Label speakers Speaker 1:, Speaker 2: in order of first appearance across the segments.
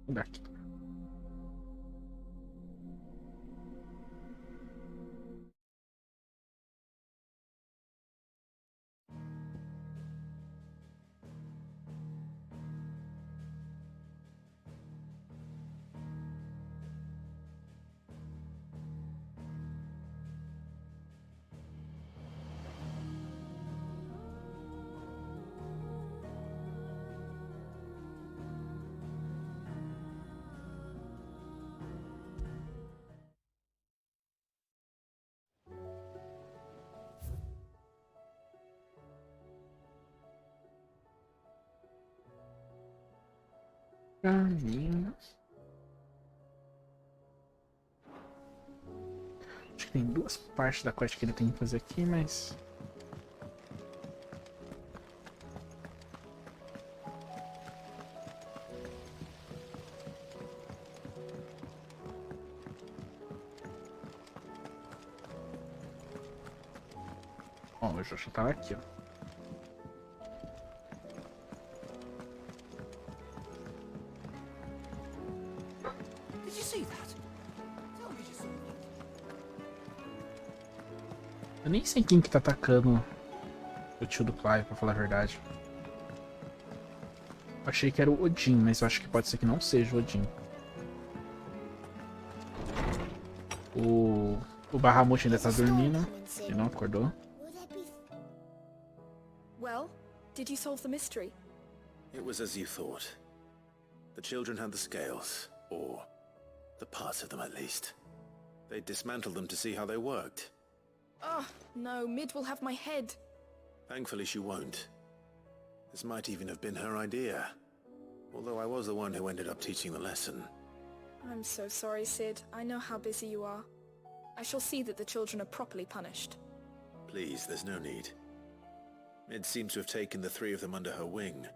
Speaker 1: Daqui. Caminho. Acho que tem duas partes da quest que ele tem que fazer aqui, mas... Ó, eu já tava aqui, ó. Eu nem sei quem que tá atacando o tio do Clive, pra falar a verdade. Eu achei que era o Odin, mas eu acho que pode ser que não seja o Odin. O Bahamut ainda tá dormindo. Ele não acordou.
Speaker 2: Well, did you solve the mystery?
Speaker 3: It was as you thought. The children had the scales, or the parts of them at least. They dismantled them to see how they worked.
Speaker 2: Oh, no, Mid will have my head.
Speaker 3: Thankfully she won't. This might even have been her idea. Although I was the one who ended up teaching the lesson.
Speaker 2: I'm so sorry, Sid. I know how busy you are. I shall see that the children are properly punished.
Speaker 3: Please, there's no need. Mid seems to have taken the three of them under her wing.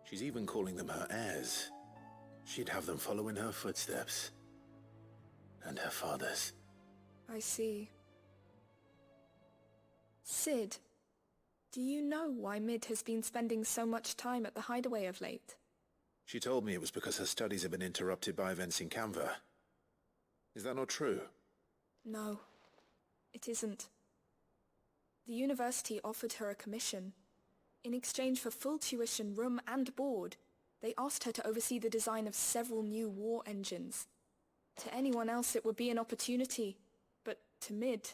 Speaker 3: She's even calling them her heirs. She'd have them follow in her footsteps. And her father's.
Speaker 2: I see. Sid, do you know why Mid has been spending so much time at the hideaway of late?
Speaker 3: She told me it was because her studies have been interrupted by events in Canva. Is that not true?
Speaker 2: No, it isn't. The university offered her a commission. In exchange for full tuition, room and board, they asked her to oversee the design of several new war engines. To anyone else it would be an opportunity, but to Mid,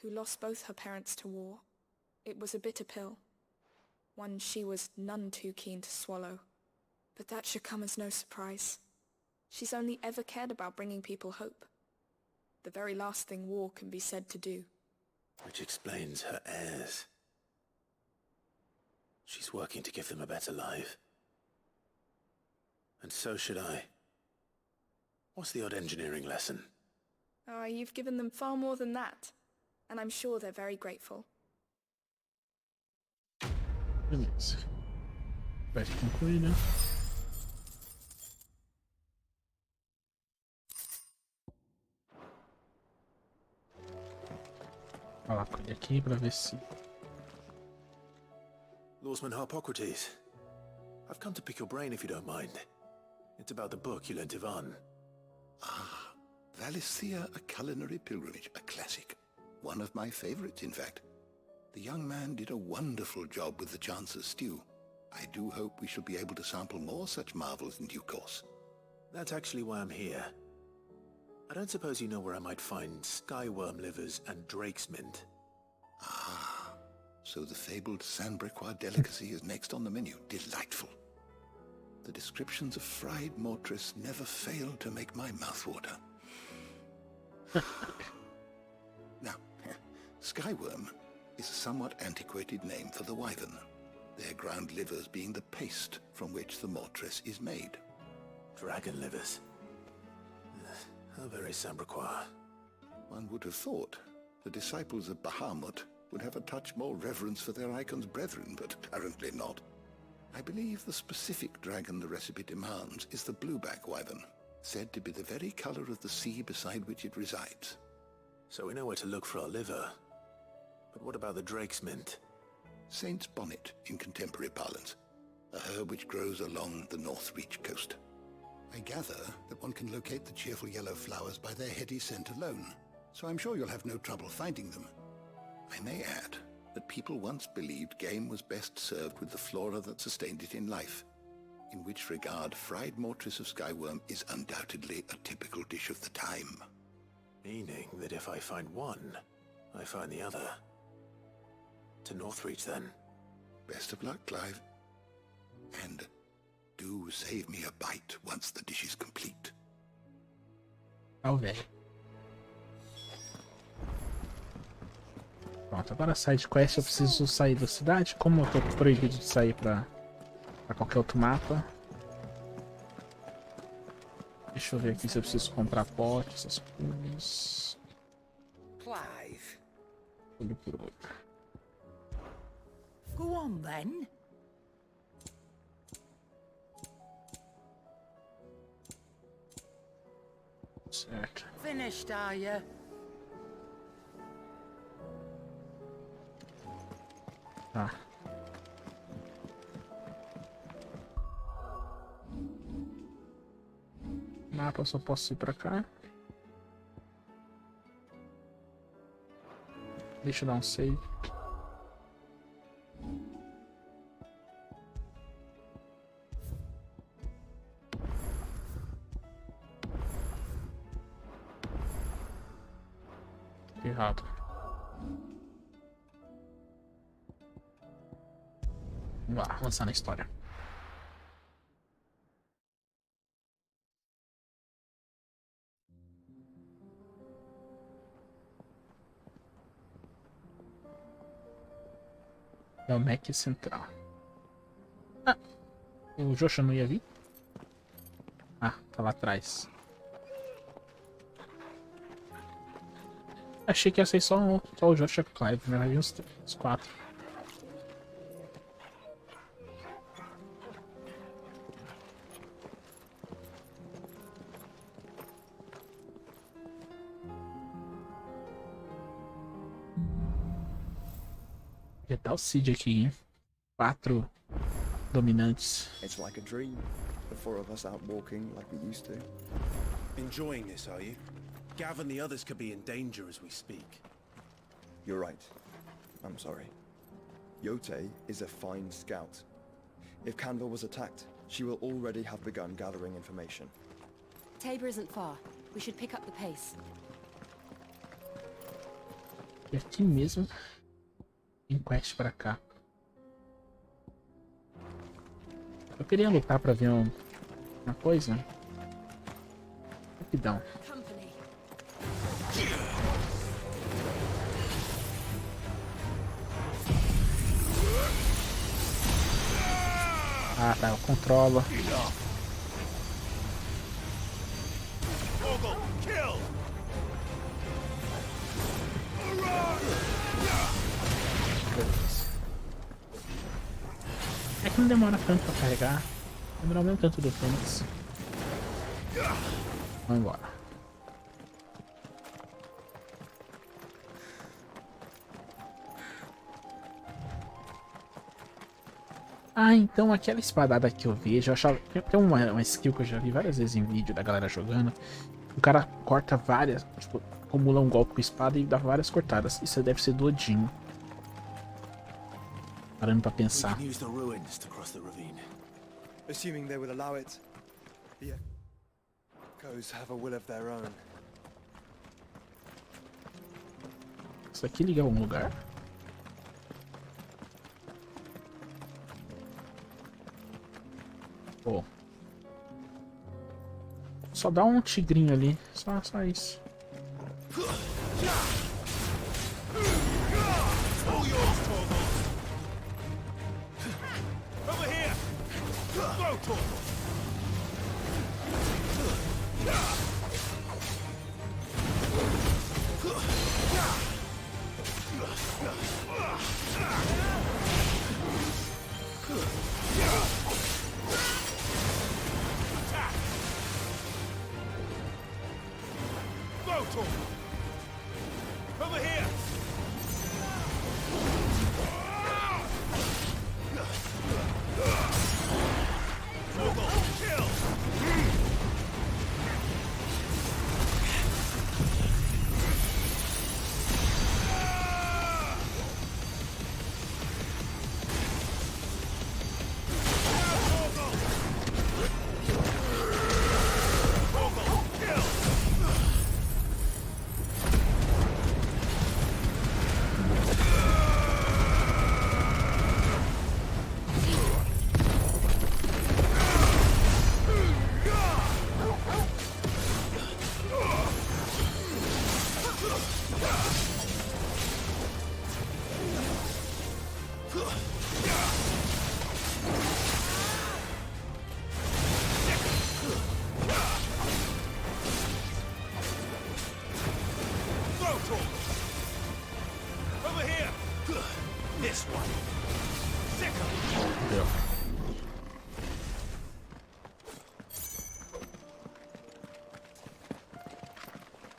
Speaker 2: who lost both her parents to war, it was a bitter pill. One she was none too keen to swallow. But that should come as no surprise. She's only ever cared about bringing people hope. The very last thing war can be said to do.
Speaker 3: Which explains her heirs. She's working to give them a better life. And so should I. What's the odd engineering lesson?
Speaker 2: Ah, you've given them far more than that. And I'm sure they're very grateful.
Speaker 1: Beleza. Vai concluir, né? Falar com ele aqui pra ver se...
Speaker 3: Lawsman Harpocrates. I've come to pick your brain if you don't mind. It's about the book you lent Ivan.
Speaker 4: Ah, Valisthea, A Culinary Pilgrimage, a classic. One of my favorites, in fact. The young man did a wonderful job with the Chance's stew. I do hope we shall be able to sample more such marvels in due course.
Speaker 3: That's actually why I'm here. I don't suppose you know where I might find skyworm livers and drake's mint.
Speaker 4: Ah, so the fabled Sandbrequois delicacy is next on the menu. Delightful. The descriptions of fried mortress never fail to make my mouth water. Now, skyworm is a somewhat antiquated name for the wyvern, their ground livers being the paste from which the mortress is made.
Speaker 3: Dragon livers. How very Sambrequois.
Speaker 4: One would have thought the disciples of Bahamut would have a touch more reverence for their icon's brethren, but apparently not. I believe the specific dragon the recipe demands is the blueback wyvern, said to be the very color of the sea beside which it resides.
Speaker 3: So we know where to look for our liver. But what about the drake's mint?
Speaker 4: Saint's bonnet in contemporary parlance, a herb which grows along the North Reach coast. I gather that one can locate the cheerful yellow flowers by their heady scent alone, so I'm sure you'll have no trouble finding them. I may add that people once believed game was best served with the flora that sustained it in life, in which regard fried mortress of skyworm is undoubtedly a typical dish of the time.
Speaker 3: Meaning that if I find one, I find the other. To Northreach, then.
Speaker 4: Best of luck, Clive. And do save me a bite once the dish is complete.
Speaker 1: Ó, velho. Pronto, agora side quest eu preciso sair da cidade. Como eu tô proibido de sair pra qualquer outro mapa. Deixa eu ver aqui se eu preciso comprar pote, essas coisas.
Speaker 5: Clive.
Speaker 1: Olho por olho.
Speaker 5: Go on then.
Speaker 1: Certo.
Speaker 5: Finished, are you?
Speaker 1: Tá. Mapa, eu só posso ir pra cá. Deixa eu dar um save. Errado. Vamos lá, avançar na história. É o Mac Central. Ah, o Joshua não ia vir? Ah, tá lá atrás. Achei que ia ser só o Joshua e o Clive, né? Vai vir os quatro. Já tá o Cid aqui, hein? 4 dominantes.
Speaker 6: It's like a dream. The four of us out walking like we used to.
Speaker 7: Enjoying this, are you? Gav and the others could be in danger as we speak.
Speaker 6: You're right. I'm sorry. Yote is a fine scout. If Canville was attacked, she will already have begun gathering information.
Speaker 8: Tabor isn't far. We should pick up the pace.
Speaker 1: E aqui mesmo tem quest pra cá. Eu queria lutar pra ver uma coisa. Rapidão.
Speaker 8: Company.
Speaker 1: Ah, tá, eu controlo. É que não demora tanto pra carregar. Demora o mesmo tanto do Fênix. Vamos embora. Ah, então aquela espadada que eu vejo, eu achava. Tem uma skill que eu já vi várias vezes em vídeo da galera jogando. O cara corta várias, tipo, acumula um golpe com espada e dá várias cortadas. Isso deve ser do Odin. Parando pra
Speaker 3: We
Speaker 1: pensar.
Speaker 3: can use the ruins to cross the ravine.
Speaker 6: Assuming they would allow it. The echoes have a will of their own.
Speaker 1: Isso aqui liga a algum lugar? Pô. Só dá um tigrinho ali. Só isso.
Speaker 7: Over here! Go, Torval! Go, Torval! Over here! Torval, kill!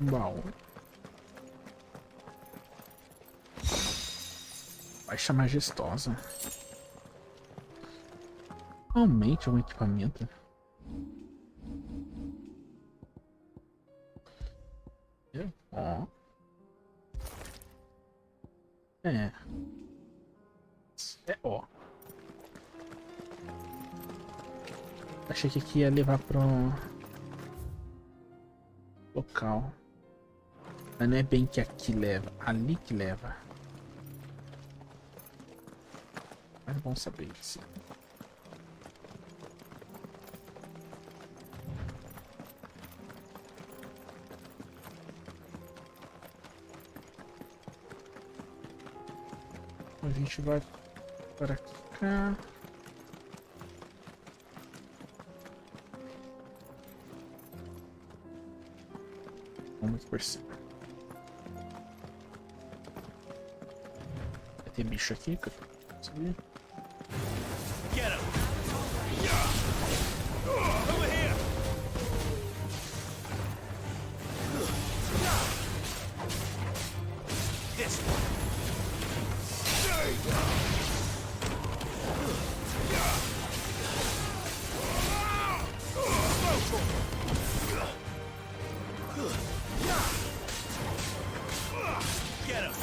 Speaker 1: Baú. Baixa majestosa. Aumente um equipamento. Ó. É. É ó. Achei que aqui ia levar pro local. Mas não é bem que aqui leva, ali que leva. Mas é bom saber isso. A gente vai para cá. Vamos por cima. Vai ter bicho aqui que eu tô sabendo.
Speaker 7: Get him! Over here! This one. Get him!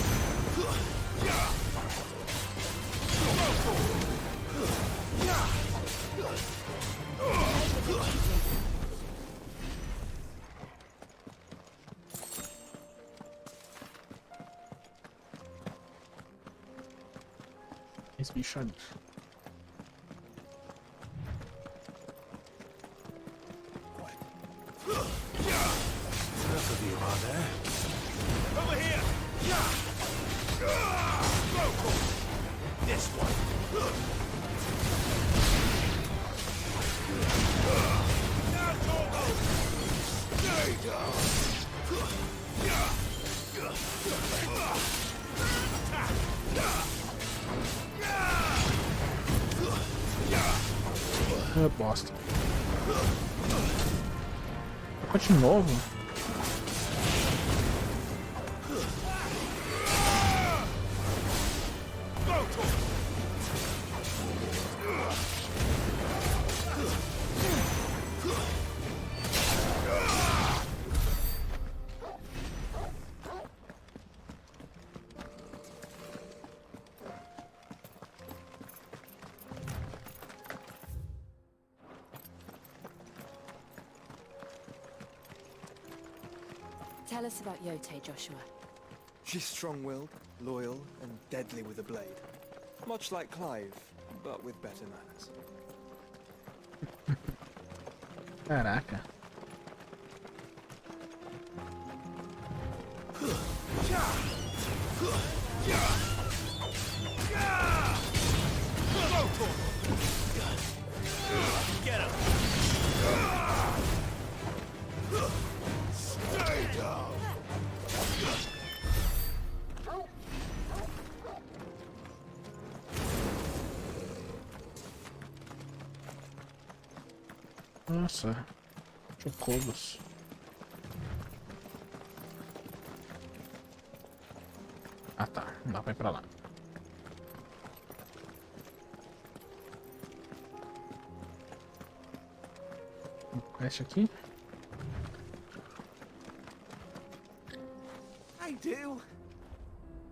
Speaker 1: Esse bicho ali.
Speaker 7: Enough of you, are there? Over here! This one. Now, Torgo! Stay down!
Speaker 1: Ah, bosta. De novo?
Speaker 8: Tell us about Yote, Joshua.
Speaker 6: She's strong-willed, loyal, and deadly with a blade. Much like Clive, but with better manners.
Speaker 1: Caraca.
Speaker 7: Get him! Stay down!
Speaker 1: Nossa. Chocobos. Ah tá, não dá pra ir pra lá. Quest aqui.
Speaker 7: I do.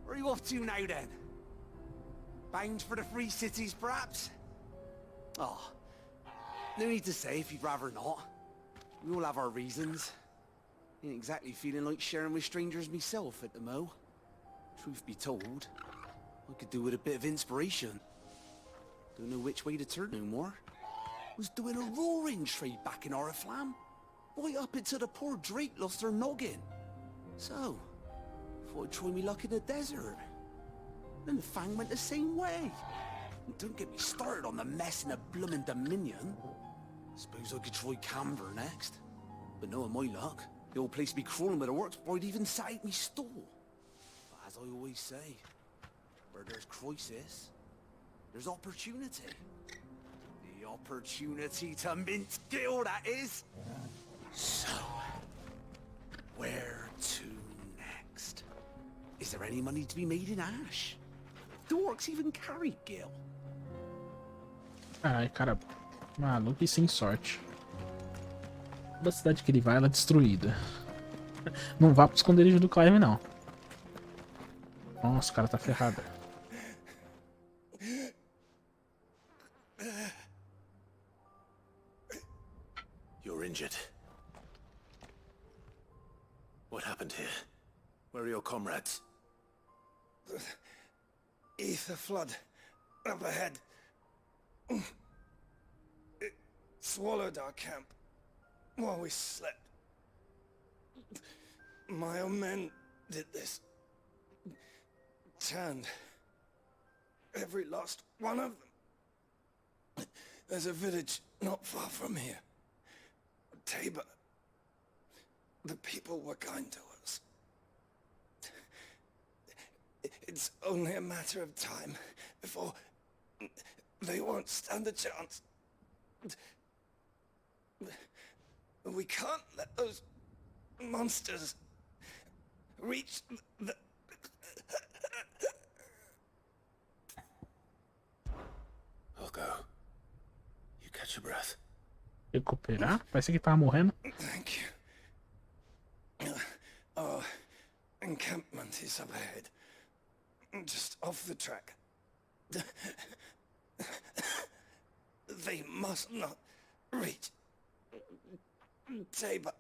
Speaker 7: Where are you off to now then? Bound for the Free Cities, perhaps? Oh, no need to say if you'd rather not. We all have our reasons. Ain't exactly feeling like sharing with strangers myself at the mo. Truth be told, I could do with a bit of inspiration. Don't know which way to turn no more. Was doing a roaring trade back in Oriflamme. Right up until the poor Drake lost her noggin. So, thought I'd try me luck in the desert. Then the Fang went the same way. And don't get me started on the mess in the bloomin' Dominion. Suppose I could try Canberra next. But knowing my luck, the old place be crawling with the works before I'd even sat out me stall. But as I always say, where there's crisis, there's opportunity. The opportunity to mint skill, that is. So, where Is there any money to be made in ash? Do orcs even carry gil?
Speaker 1: Ai, cara, maluco e sem sorte. Toda cidade que ele vai, ela é destruída. Não vá pro esconderijo do Clive, não. Nossa, o cara tá ferrado.
Speaker 3: You're injured. What happened here? Where are your comrades?
Speaker 9: Ether flood up ahead. It swallowed our camp while we slept. My own men did this. Turned every last one of them. There's a village not far from here. Tabor. The people were kind to us. It's only a matter of time before they won't stand a chance. We can't let those monsters reach the...
Speaker 3: I'll go. You catch your breath.
Speaker 1: Recuperar? Parece que tava morrendo.
Speaker 9: Thank you. Our encampment is up ahead. Just off the track. They must not reach Tabor.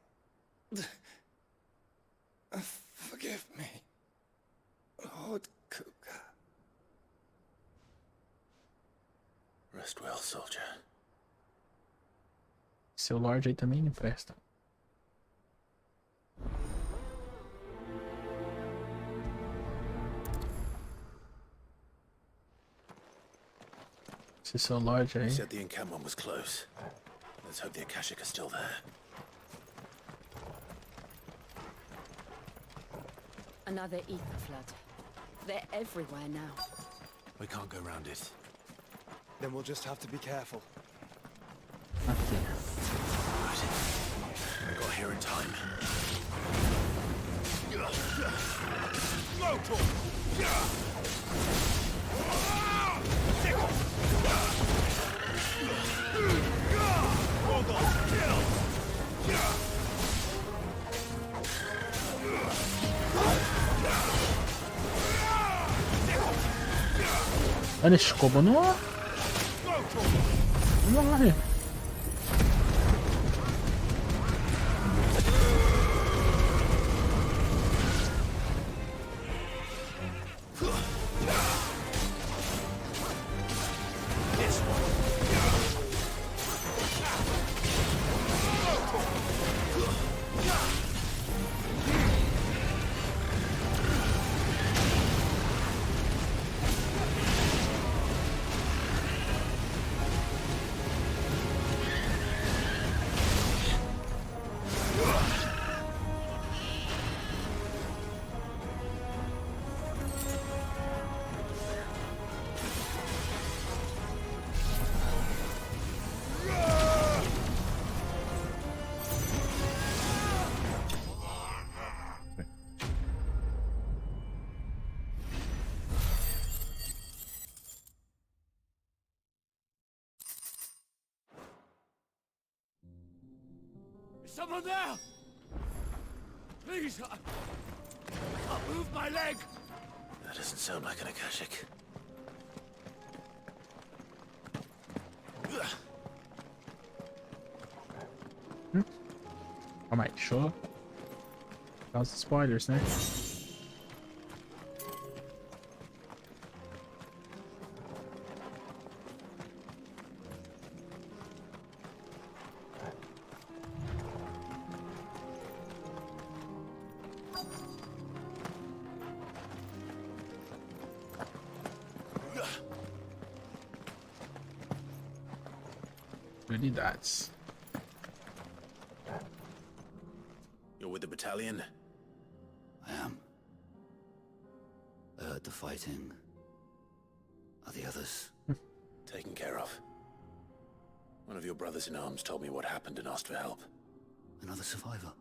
Speaker 9: Forgive me, Lord Cougar.
Speaker 3: Rest well, soldier.
Speaker 1: Seu Lorde aí também me empresta. Esse seu Lorde aí.
Speaker 3: You said the encampment was close. Let's hope the Akashic are still there.
Speaker 8: Another ether flood. They're everywhere now.
Speaker 3: We can't go round it.
Speaker 6: Then we'll just have to be careful.
Speaker 1: Aqui.
Speaker 3: We got here in time.
Speaker 1: Olha esse combo, não morre.
Speaker 7: Is someone there? Please, I can't move my leg.
Speaker 3: That doesn't sound like an Akashic.
Speaker 1: Calma aí, deixa eu dar os spoilers, né? Prioridades.
Speaker 3: You're with the battalion?
Speaker 9: I am. I heard the fighting. Are the others?
Speaker 3: Taken care of. One of your brothers in arms told me what happened and asked for help.
Speaker 9: Another survivor?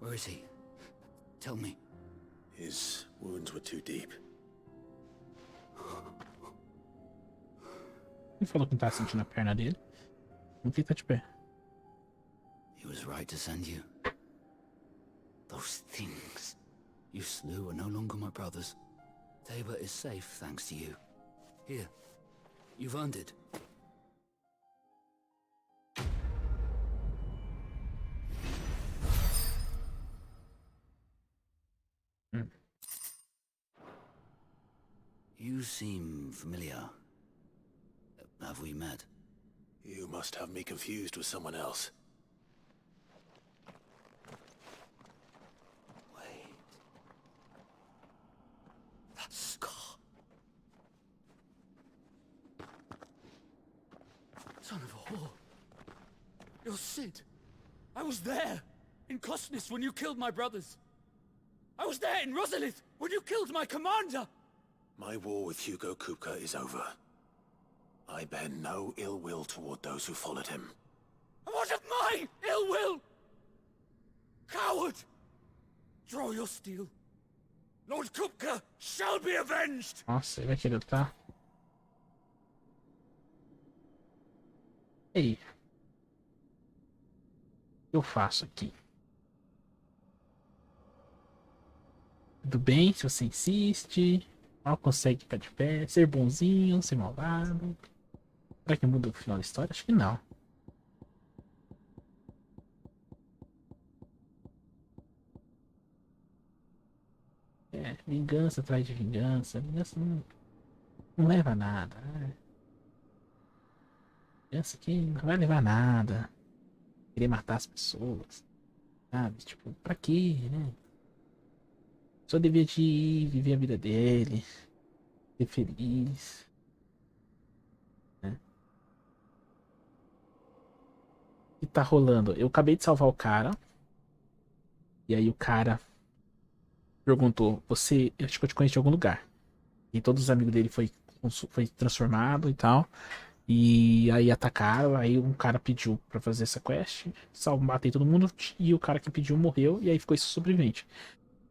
Speaker 9: Where is he? Tell me.
Speaker 3: His wounds were too deep.
Speaker 1: Ele falou que não tá sentindo a perna dele. Como que ele tá de pé?
Speaker 10: He was right to send you. Those things you slew are no longer my brothers. Tabor is safe thanks to you. Here, you've earned it. You seem familiar. Have we met?
Speaker 3: You must have me confused with someone else.
Speaker 10: Wait. That scar. Son of a whore. You're Sid. I was there. In Cosnes when you killed my brothers. I was there in Rosalith when you killed my commander.
Speaker 3: My war with Hugo Kupka is over. I bear no ill will toward those who followed him.
Speaker 10: And what of my ill will? Coward! Draw your steel. Lord Kupka shall be avenged!
Speaker 1: Nossa, ele vai querer lutar. E aí? O que eu faço aqui? Tudo bem se você insiste. Mal consegue ficar de pé. Ser bonzinho, ser malvado. Será que muda o final da história? Acho que não. É, vingança atrás de vingança. Vingança não leva a nada. Né? Vingança aqui não vai levar a nada. Querer matar as pessoas. Sabe? Tipo, pra quê, né? Só devia de ir, viver a vida dele. Ser feliz. Né? O que tá rolando? Eu acabei de salvar o cara. E aí o cara perguntou, você, eu acho que eu te conheço de algum lugar. E todos os amigos dele foi transformado e tal. E aí atacaram, aí um cara pediu pra fazer essa quest. Matei todo mundo e o cara que pediu morreu. E aí ficou esse sobrevivente.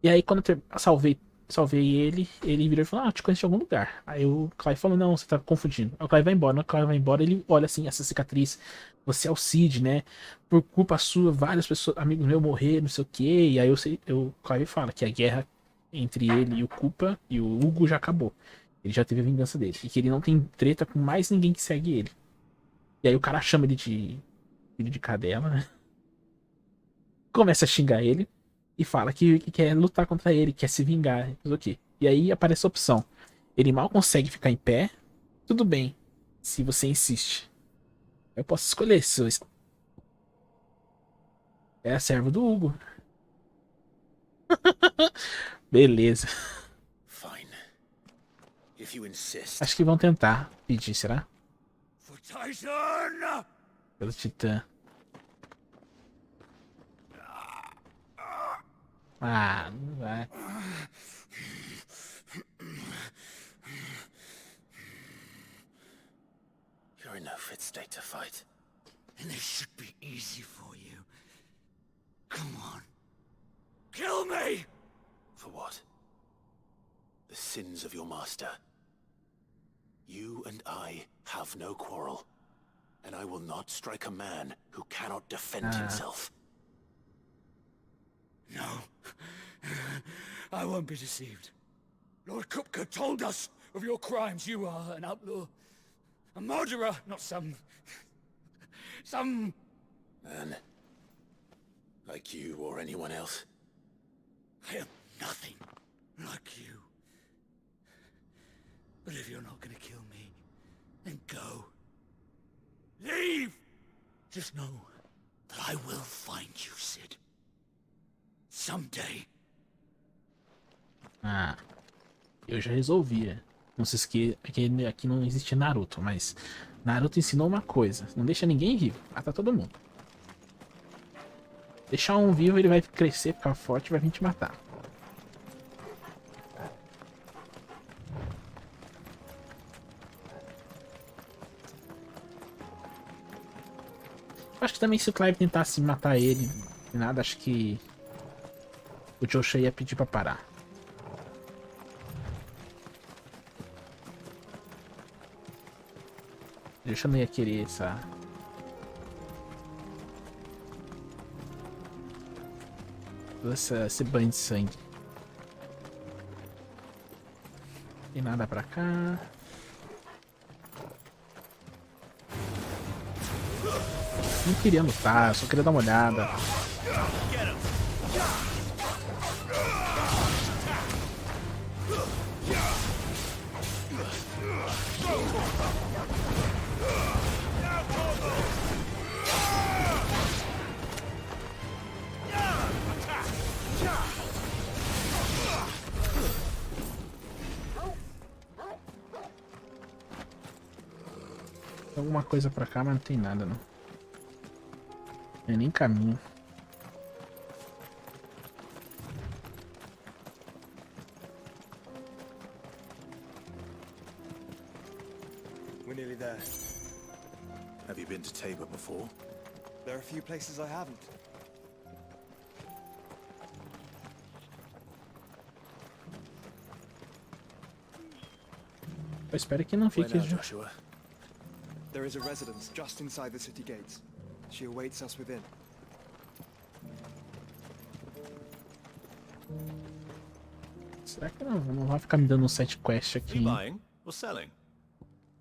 Speaker 1: E aí quando eu salvei ele virou e falou, eu te conheço de algum lugar. Aí o Clive falou, não, você tá confundindo. Aí o Clive vai embora, o Clive vai embora, ele olha assim, essa cicatriz, você é o Cid, né? Por culpa sua, várias pessoas, amigos meus morreram, não sei o quê. E aí o Clive fala que a guerra entre ele e o Culpa e o Hugo já acabou. Ele já teve a vingança dele. E que ele não tem treta com mais ninguém que segue ele. E aí o cara chama ele de filho de cadela, né? Começa a xingar ele. E fala que quer lutar contra ele, quer se vingar, não sei o quê. E aí aparece a opção. Ele mal consegue ficar em pé. Tudo bem, se você insiste. Eu posso escolher se é a servo do Hugo. Beleza.
Speaker 3: Fine. If you insist.
Speaker 1: Acho que vão tentar pedir, será?
Speaker 10: For Titan!
Speaker 1: Pelo Titã. Ah, não vai.
Speaker 3: You're in no fit state to fight.
Speaker 10: And this should be easy for you. Come on. Kill me!
Speaker 3: For what? The sins of your master. You and I have no quarrel. And I will not strike a man who cannot defend himself.
Speaker 10: No. I won't be deceived. Lord Kupka told us of your crimes. You are an outlaw. A murderer, not some...
Speaker 3: Man. Like you or anyone else.
Speaker 10: I am nothing like you. But if you're not gonna kill me, then go. Leave! Just know that I will find you, Sid. Someday.
Speaker 1: Ah, eu já resolvia. Não se esqueça que aqui não existe Naruto, mas Naruto ensinou uma coisa: não deixa ninguém vivo, mata todo mundo. Deixar um vivo, ele vai crescer, ficar forte e vai vir te matar. Acho que também se o Clive tentasse matar ele, nada, acho que o Joshua ia pedir pra parar. Eu não ia querer essa... Esse banho de sangue. Tem nada pra cá. Não queria lutar, só queria dar uma olhada. Tem alguma coisa pra cá, mas não tem nada não. É nem caminho.
Speaker 6: We're nearly there.
Speaker 3: Have you been to Tabor before?
Speaker 6: There are a few places I haven't.
Speaker 1: Eu espero que não
Speaker 3: Where
Speaker 1: fique...
Speaker 3: now, Joshua?
Speaker 6: There is a residence just inside the city gates. She awaits us within.
Speaker 1: Será que não vai ficar me dando um side quest aqui?
Speaker 11: Buying or selling?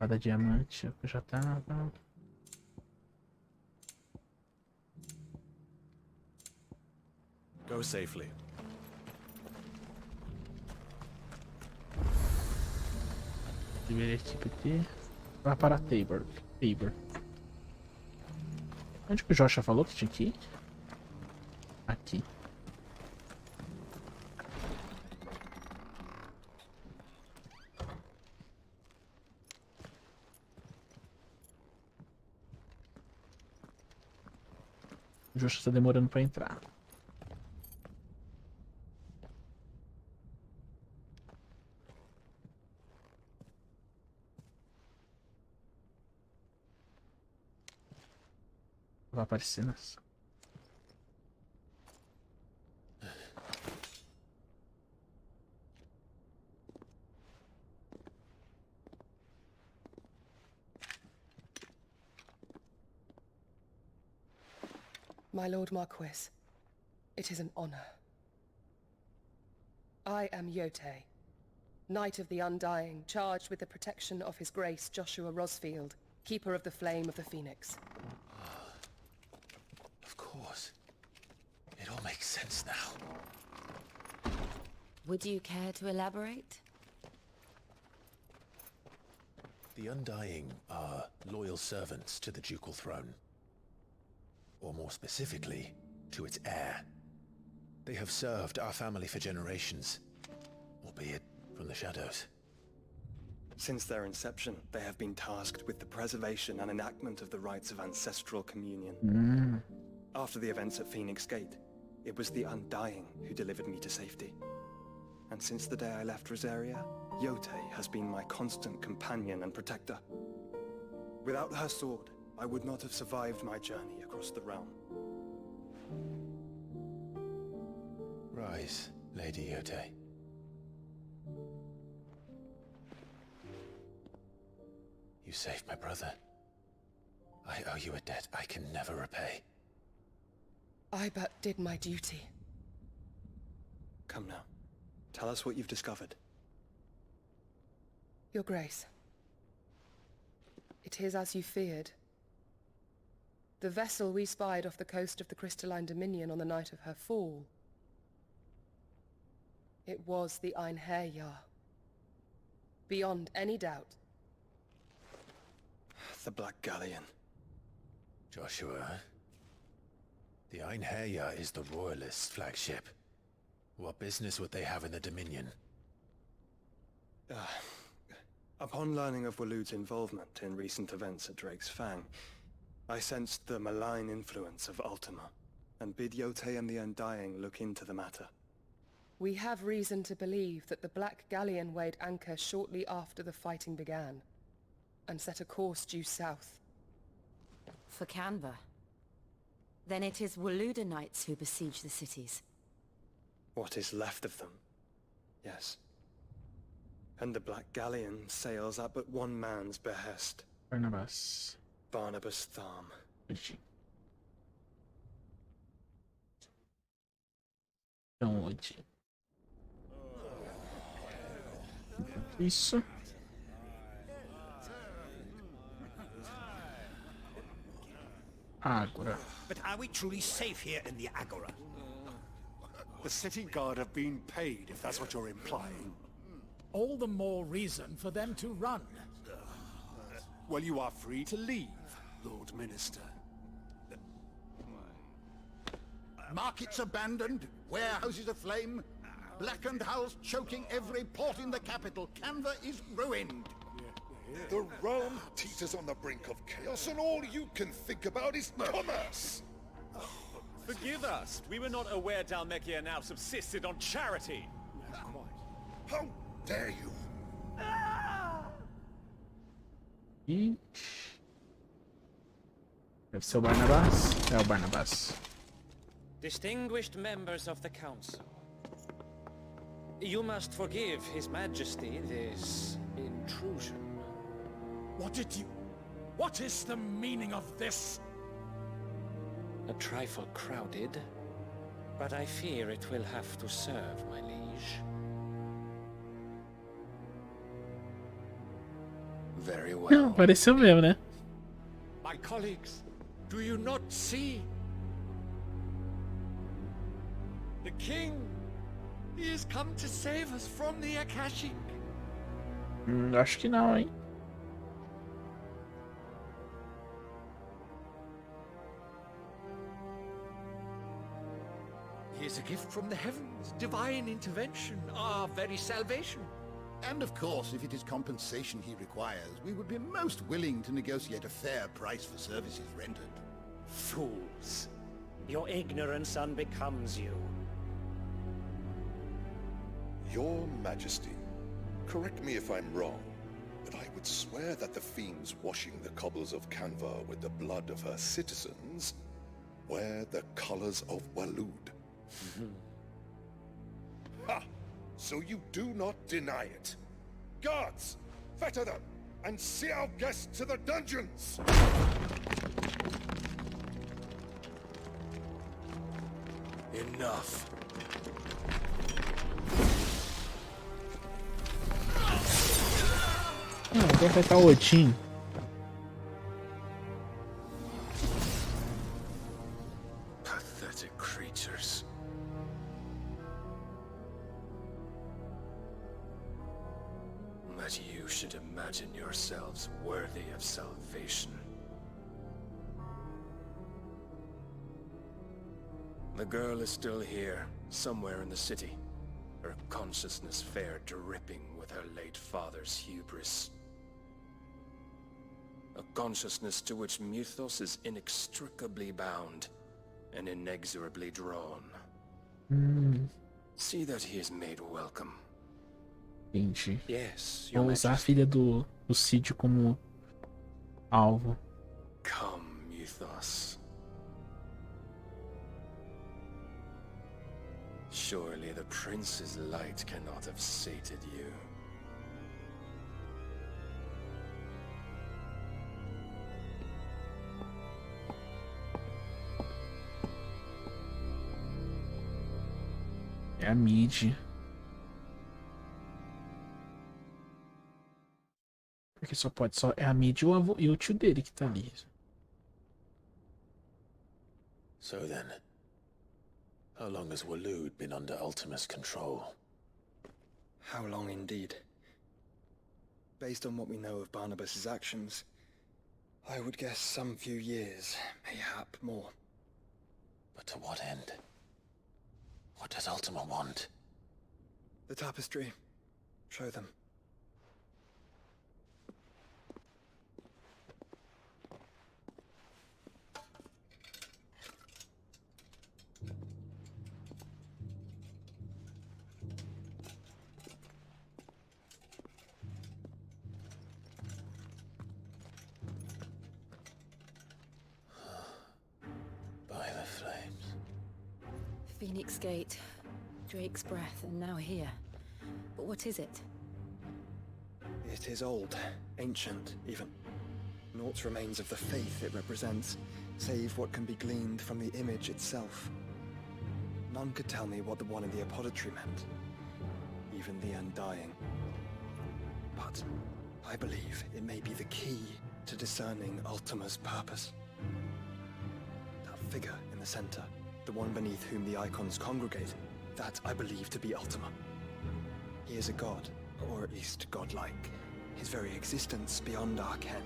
Speaker 1: Cada diamante, eu já tava...
Speaker 11: Go safely.
Speaker 1: Deveria tipo ter... Vai para Tabor. Onde que o Joshua falou que tinha que ir? Aqui. O Joshua tá demorando pra entrar. Vai aparecer nessa.
Speaker 12: My Lord Marquis, it is an honor. I am Yotei, Knight of the Undying, charged with the protection of His Grace Joshua Rosfield, Keeper of the Flame of the Phoenix.
Speaker 3: Of course. It all makes sense now.
Speaker 8: Would you care to elaborate?
Speaker 3: The Undying are loyal servants to the ducal throne. Or more specifically, to its heir. They have served our family for generations, albeit from the shadows.
Speaker 6: Since their inception, they have been tasked with the preservation and enactment of the rites of ancestral communion. After the events at Phoenix Gate, it was the Undying who delivered me to safety. And since the day I left Rosaria, Yotei has been my constant companion and protector. Without her sword, I would not have survived my journey across the realm.
Speaker 3: Rise, Lady Yotei. You saved my brother. I owe you a debt I can never repay.
Speaker 12: I but did my duty.
Speaker 6: Come now. Tell us what you've discovered.
Speaker 12: Your Grace. It is as you feared. The vessel we spied off the coast of the Crystalline Dominion on the night of her fall. It was the Einherjar. Beyond any doubt.
Speaker 6: The Black Galleon.
Speaker 3: Joshua, the Einherjar is the Royalist flagship. What business would they have in the Dominion?
Speaker 6: Upon learning of Waloed's involvement in recent events at Drake's Fang, I sensed the malign influence of Ultima, and bid Yotei and the Undying look into the matter.
Speaker 12: We have reason to believe that the Black Galleon weighed anchor shortly after the fighting began, and set a course due south.
Speaker 8: For Canva. Then it is Waloeda Knights who besiege the cities.
Speaker 6: What is left of them? Yes. And the Black Galleon sails at but one man's behest,
Speaker 1: Barnabas.
Speaker 6: Barnabas Tharm.
Speaker 1: Então, hoje. Isso. Agora.
Speaker 11: But are we truly safe here in the Agora?
Speaker 13: The city guard have been paid, if that's what you're implying.
Speaker 11: All the more reason for them to run.
Speaker 13: Well, you are free to leave, Lord Minister.
Speaker 14: Markets abandoned, warehouses aflame, blackened hulls choking every port in the capital. Canva is ruined.
Speaker 15: The realm teeters on the brink of chaos, and all you can think about is commerce!
Speaker 16: Forgive us. We were not aware Dhalmekia now subsisted on charity.
Speaker 15: How dare you?
Speaker 1: E... Deve ser o Barnabas. É o Barnabas.
Speaker 17: Distinguished members of the council, you must forgive His Majesty this intrusion.
Speaker 11: What is the meaning of this?
Speaker 17: A trifle crowded, but I fear it will have to serve, my liege.
Speaker 4: Very
Speaker 1: Não,
Speaker 4: well.
Speaker 1: pareceu mesmo, né?
Speaker 11: My colleagues, do you not see? The king, he has come to save us from the Akashic.
Speaker 1: Acho que não, hein?
Speaker 11: He is a gift from the heavens, divine intervention, our very salvation.
Speaker 14: And of course, if it is compensation he requires, we would be most willing to negotiate a fair price for services rendered.
Speaker 11: Fools. Your ignorance unbecomes you.
Speaker 15: Your Majesty, correct me if I'm wrong, but I would swear that the fiends washing the cobbles of Canva with the blood of her citizens wear the colors of Waloed. Ha! So you do not deny it. Guards, fetter them, and see our guests to the dungeons!
Speaker 11: Enough.
Speaker 1: Agora vai estar o Odin.
Speaker 11: Pathetic creatures. That you should imagine yourselves worthy of salvation. The girl is still here, somewhere in the city. Her consciousness fair dripping with her late father's hubris. A consciousness to which Mythos is inextricably bound and inexorably drawn. See that he is made welcome.
Speaker 1: Entendi.
Speaker 11: Yes, Your
Speaker 1: Vou usar a
Speaker 11: Majesty.
Speaker 1: filha do Cid como alvo.
Speaker 11: Come, Mythos. Surely the prince's light cannot have sated you.
Speaker 1: É a mid. Porque só pode só. É a mid e o, e o tio dele que tá ali.
Speaker 3: So then, how long has Waloed been under Ultima's control?
Speaker 6: How long indeed? Based on what we know of Barnabas's actions, I would guess some few years, mayhap more.
Speaker 3: But to what end? What does Ultima want?
Speaker 6: The tapestry. Show them.
Speaker 3: By the flames.
Speaker 8: Phoenix Gate, Drake's Breath, and now here. But what is it?
Speaker 6: It is old, ancient even. Naught remains of the faith it represents, save what can be gleaned from the image itself. None could tell me what the one in the apothecary meant, even the Undying. But I believe it may be the key to discerning Ultima's purpose. That figure in the center, the one beneath whom the icons congregate, that I believe to be Ultima. He is a god, or at least godlike, his very existence beyond our ken.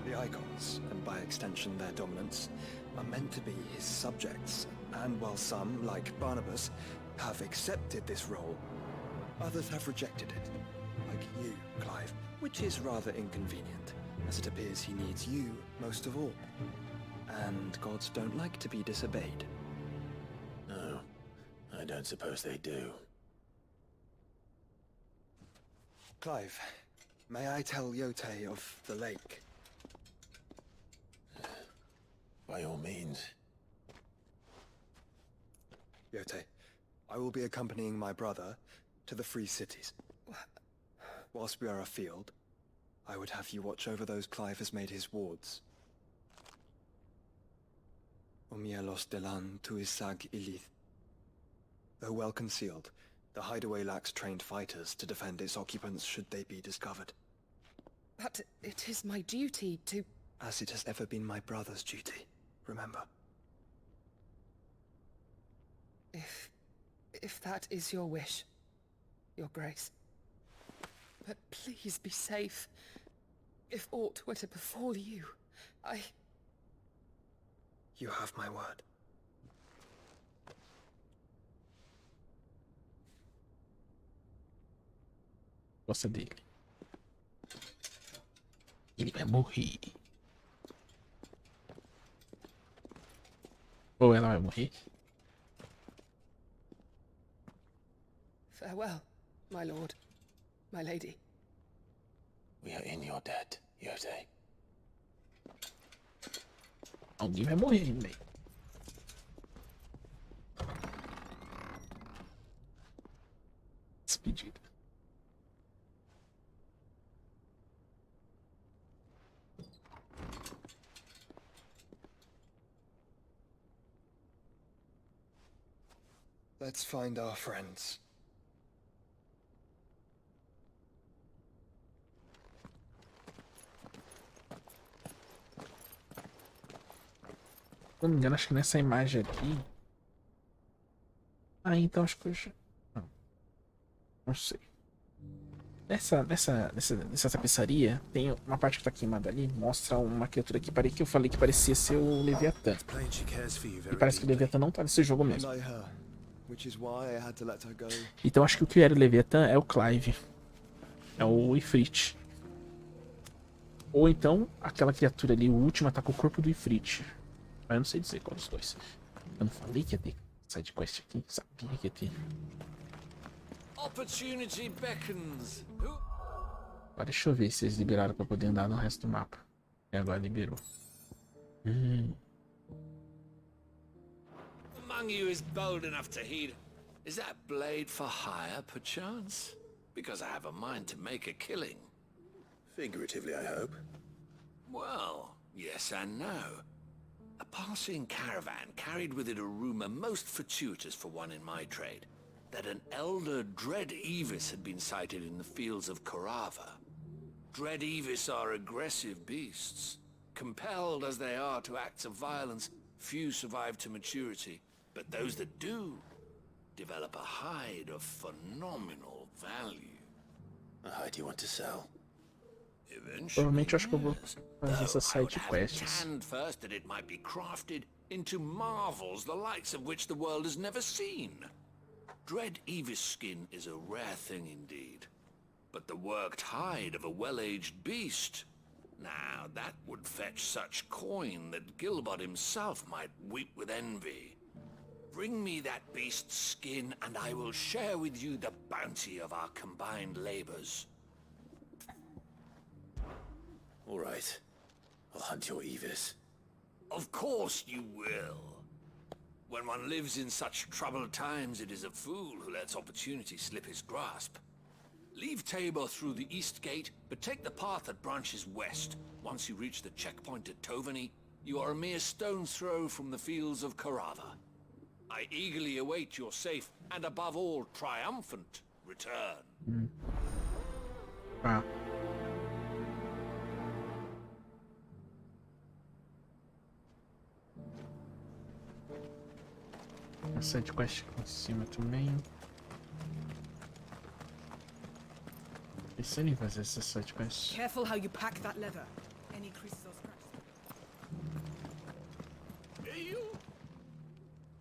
Speaker 6: The icons, and by extension their dominants, are meant to be his subjects, and while some, like Barnabas, have accepted this role, others have rejected it, like you, Clive, which is rather inconvenient, as it appears he needs you most of all. And gods don't like to be disobeyed.
Speaker 3: No, I don't suppose they do.
Speaker 6: Clive, may I tell Yote of the lake?
Speaker 3: By all means.
Speaker 6: Yote, I will be accompanying my brother to the Free Cities. Whilst we are afield, I would have you watch over those Clive has made his wards. Omielos delan tuisag ilith. Though well concealed, the hideaway lacks trained fighters to defend its occupants should they be discovered.
Speaker 12: But it is my duty to...
Speaker 6: As it has ever been my brother's duty, remember.
Speaker 12: If that is your wish, Your Grace. But please be safe. If aught were to befall you,
Speaker 6: You have my word.
Speaker 1: Gosta dele. Ele vai morrer. Ou ela vai morrer?
Speaker 12: Farewell, my lord, my lady.
Speaker 3: We are in your debt, Yote.
Speaker 1: Alguém vai morrer, velho. Despedida.
Speaker 6: Let's find our friends.
Speaker 1: Se não me engano, acho que nessa imagem aqui... Ah, então acho que eu já... Não sei. Nessa tapeçaria, tem uma parte que tá queimada ali, mostra uma criatura que eu falei que parecia ser o Leviatã. E parece que o Leviatã não tá nesse jogo mesmo. Então acho que o que era o Leviatã é o Clive. É o Ifrit. Ou então, aquela criatura ali, o último, tá com o corpo do Ifrit. Mas eu não sei dizer qual dos dois. Eu não falei que ia ter sidequest aqui? Sabia que ia ter.
Speaker 17: Opportunity beckons.
Speaker 1: Agora deixa eu ver se eles liberaram pra poder andar no resto do mapa. E agora liberou.
Speaker 18: Among you is bold enough to heed. Is that blade for hire, perchance? Because I have a mind to make a killing.
Speaker 3: Figuratively, I hope.
Speaker 18: Well, yes and no. A passing caravan carried with it a rumor most fortuitous for one in my trade, that an elder Dread Evis had been sighted in the fields of Korava. Dread Evis are aggressive beasts. Compelled as they are to acts of violence, few survive to maturity, but those that do develop a hide of phenomenal value.
Speaker 3: A hide you want to sell?
Speaker 1: Provavelmente eu acho que eu vou fazer essas side quests.
Speaker 18: And first that it might be crafted into marvels the likes of which the world has never seen. Dread Evis skin is a rare thing indeed, but the worked hide of a well-aged beast, now that would fetch such coin that Gilbert himself might weep with envy. Bring me that beast's skin and I will share with you the bounty of our combined labors.
Speaker 3: All right. I'll hunt your Evis.
Speaker 18: Of course you will. When one lives in such troubled times, it is a fool who lets opportunity slip his grasp. Leave Tabor through the east gate, but take the path that branches west. Once you reach the checkpoint at Tovany, you are a mere stone's throw from the fields of Caratha. I eagerly await your safe, and above all, triumphant return.
Speaker 1: Ah. A side quest aqui em cima também. Pensando em fazer essa side quest.
Speaker 19: Careful how you pack that leather. Any creases or scratches.
Speaker 18: You?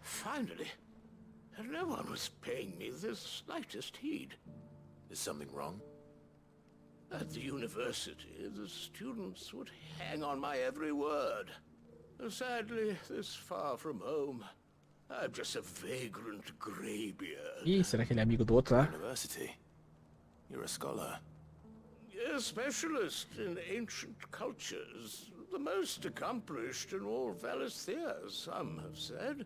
Speaker 18: Finally. No one was paying me the slightest heed.
Speaker 3: Is something wrong?
Speaker 18: At the university, the students would hang on my every word. Sadly, this far from home, I'm just a vagrant greybeard.
Speaker 1: Ih, será que ele é amigo do outro lá?
Speaker 3: University? You're a scholar.
Speaker 18: A specialist in ancient cultures. The most accomplished in all Valisthea, some have said.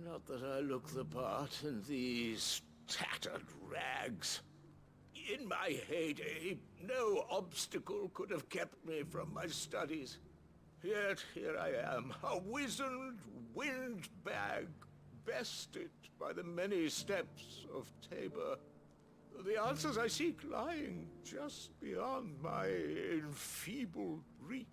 Speaker 18: Not that I look the part in these tattered rags. In my heyday, no obstacle could have kept me from my studies. Yet here I am, a wizened windbag, bested by the many steps of Tabor. The answers I seek lying just beyond my enfeebled reach.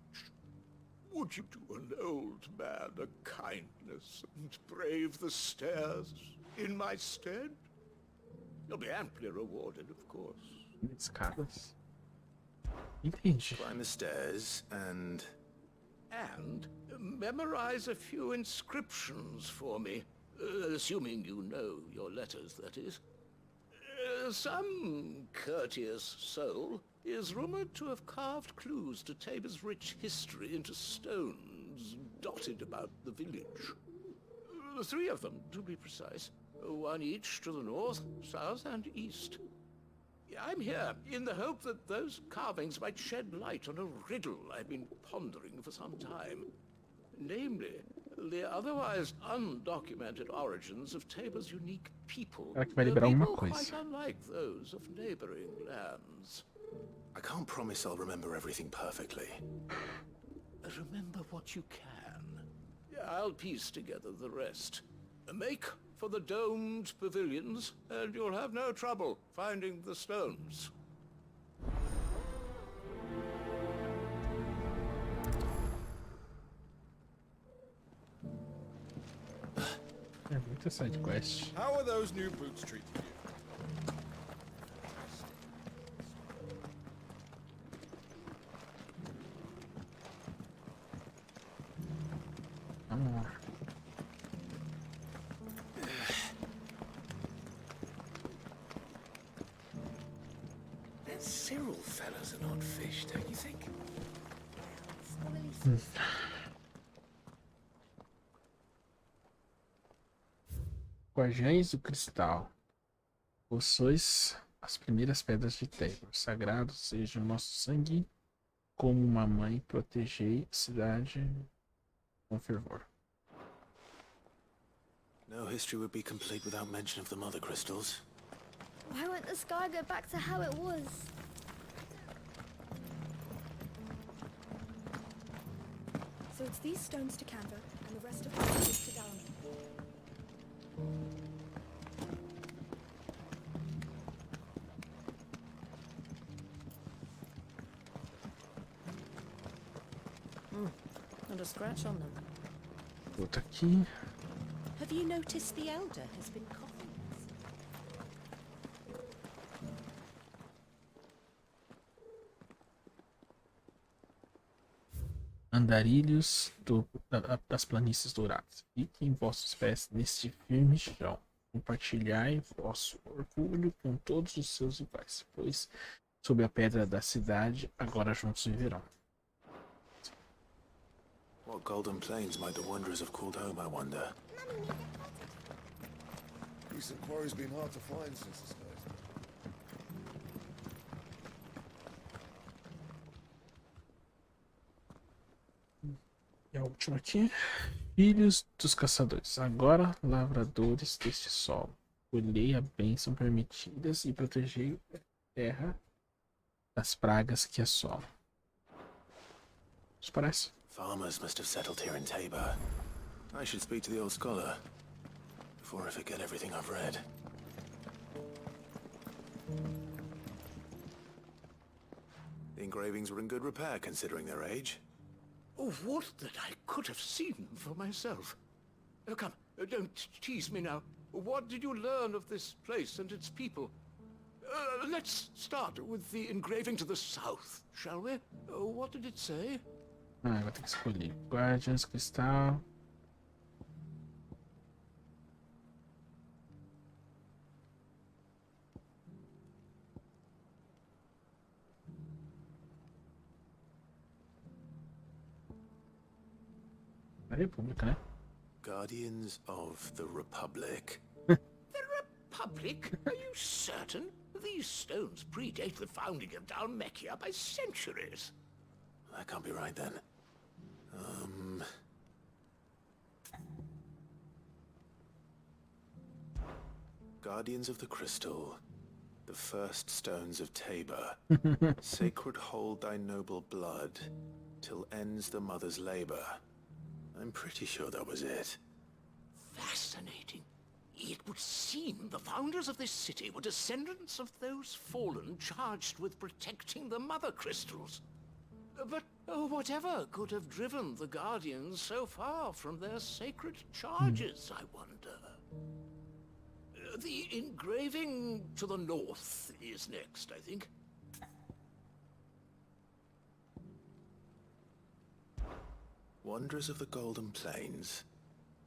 Speaker 18: Would you do an old man a kindness and brave the stairs in my stead? You'll be amply rewarded, of course.
Speaker 1: Escadas. Entendi.
Speaker 3: Climb the stairs and
Speaker 18: memorize a few inscriptions for me, assuming you know your letters, that is. Some courteous soul is rumored to have carved clues to Tabor's rich history into stones dotted about the village. 3 of them, to be precise. One each to the north, south, and east. I'm here in the hope that those carvings might shed light on a riddle I've been pondering for some time. Namely, the otherwise undocumented origins of Tabor's unique people.
Speaker 1: Será que vai liberar alguma
Speaker 18: People
Speaker 1: coisa?
Speaker 18: quite unlike those of neighboring lands.
Speaker 3: I can't promise I'll remember everything perfectly.
Speaker 18: Remember what you can. I'll piece together the rest. Make for the domed pavilions, and you'll have no trouble finding the stones.
Speaker 1: É muita side quest.
Speaker 11: How are those new boots treating you?
Speaker 1: Vamos lá.
Speaker 18: That Cyril fella's an odd fish, don't you think?
Speaker 1: Guardiães do Cristal. Possuis as primeiras pedras de Tabor. Sagrado seja o nosso sangue, como uma mãe protegei a cidade com fervor.
Speaker 3: No history would be complete without mention of the mother crystals.
Speaker 20: Why won't the sky go back to how it was?
Speaker 2: So it's these stones to Canva, and the rest of the is to Dalman.
Speaker 8: Not a scratch on them.
Speaker 1: Outra aqui.
Speaker 8: Have you noticed the elder has been coughing?
Speaker 1: Andarilhos das planícies douradas. Fiquem vossos pés neste firme chão. Compartilhai vosso orgulho com todos os seus rivais, pois sob a pedra da cidade agora juntos viverão.
Speaker 3: What golden plains might the wanderers have called home, I wonder?
Speaker 9: Recent quarry's been hard to find since the skies.
Speaker 1: E a última aqui. Filhos dos caçadores, agora lavradores deste solo. Colhei a bênção permitidas e protegei terra das pragas que assolam. Isso parece.
Speaker 3: Farmers must have settled here in Tabor. I should speak to the old scholar before I forget everything I've read. The engravings were in good repair considering their age.
Speaker 18: Oh, what that I could have seen for myself. Oh, come, don't tease me now. What did you learn of this place and its people? Let's start with the engraving to the south, shall we? What did it say?
Speaker 1: Ah, vou ter que escolher. Guardians, cristal. A República, né?
Speaker 3: Guardians of the Republic.
Speaker 18: The Republic? Are you certain? These stones predate the founding of Dhalmekia by centuries.
Speaker 3: That can't be right then. Guardians of the Crystal. The first stones of Tabor. Sacred hold thy noble blood, till ends the mother's labor. I'm pretty sure that was it.
Speaker 18: Fascinating. It would seem the founders of this city were descendants of those fallen charged with protecting the mother crystals. But whatever could have driven the Guardians so far from their sacred charges, I wonder? The engraving to the north is next, I think.
Speaker 3: Wanderers of the Golden Plains,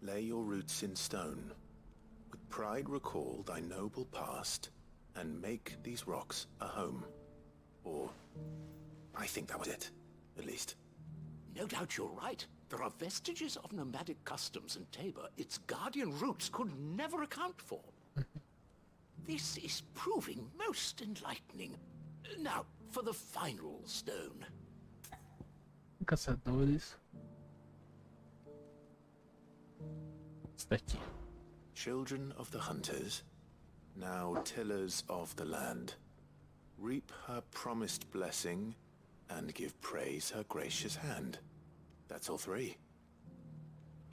Speaker 3: lay your roots in stone. With pride recall thy noble past, and make these rocks a home. Or, I think that was it, at least.
Speaker 18: No doubt you're right. There are vestiges of nomadic customs in Tabor its guardian roots could never account for. This is proving most enlightening. Now, for the final stone.
Speaker 1: Caçadores. Esse daqui.
Speaker 3: Children of the hunters, now tillers of the land, reap her promised blessing and give praise her gracious hand. That's all three.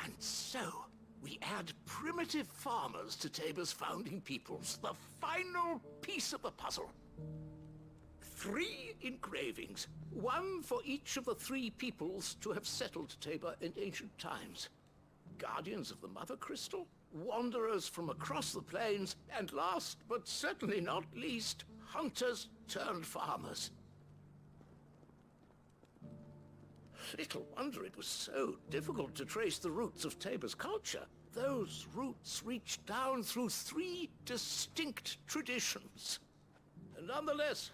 Speaker 18: And so, we add primitive farmers to Tabor's founding peoples, the final piece of the puzzle. 3 engravings, one for each of the 3 peoples to have settled Tabor in ancient times. Guardians of the Mother Crystal, wanderers from across the plains, and last but certainly not least, hunters turned farmers. Little wonder it was so difficult to trace the roots of Tabor's culture. Those roots reach down through 3 distinct traditions. Nonetheless,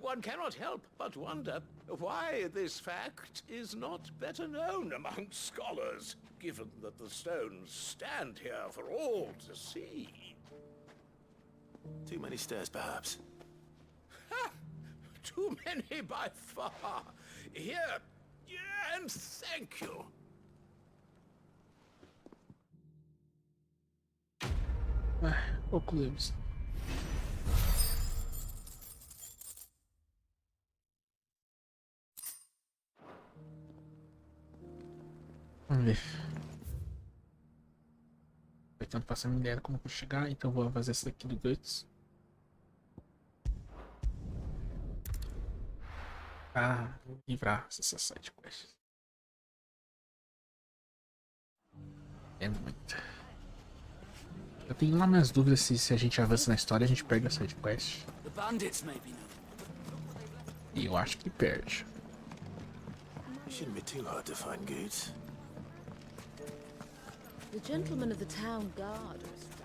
Speaker 18: one cannot help but wonder why this fact is not better known among scholars, given that the stones stand here for all to see.
Speaker 3: Too many stairs, perhaps.
Speaker 18: Ha! Too many by far. Here, and thank you.
Speaker 1: Pouco Lewis. Vamos ver. Tentando passar minha ideia como eu vou chegar, então vou fazer essa daqui do Guts. Ah, vou livrar essas side quests. É muito. Eu tenho lá minhas dúvidas se a gente avança na história a gente perde a side quest. E eu acho que perde.
Speaker 3: It shouldn't be too hard to find goods.
Speaker 21: The gentlemen of the town guard are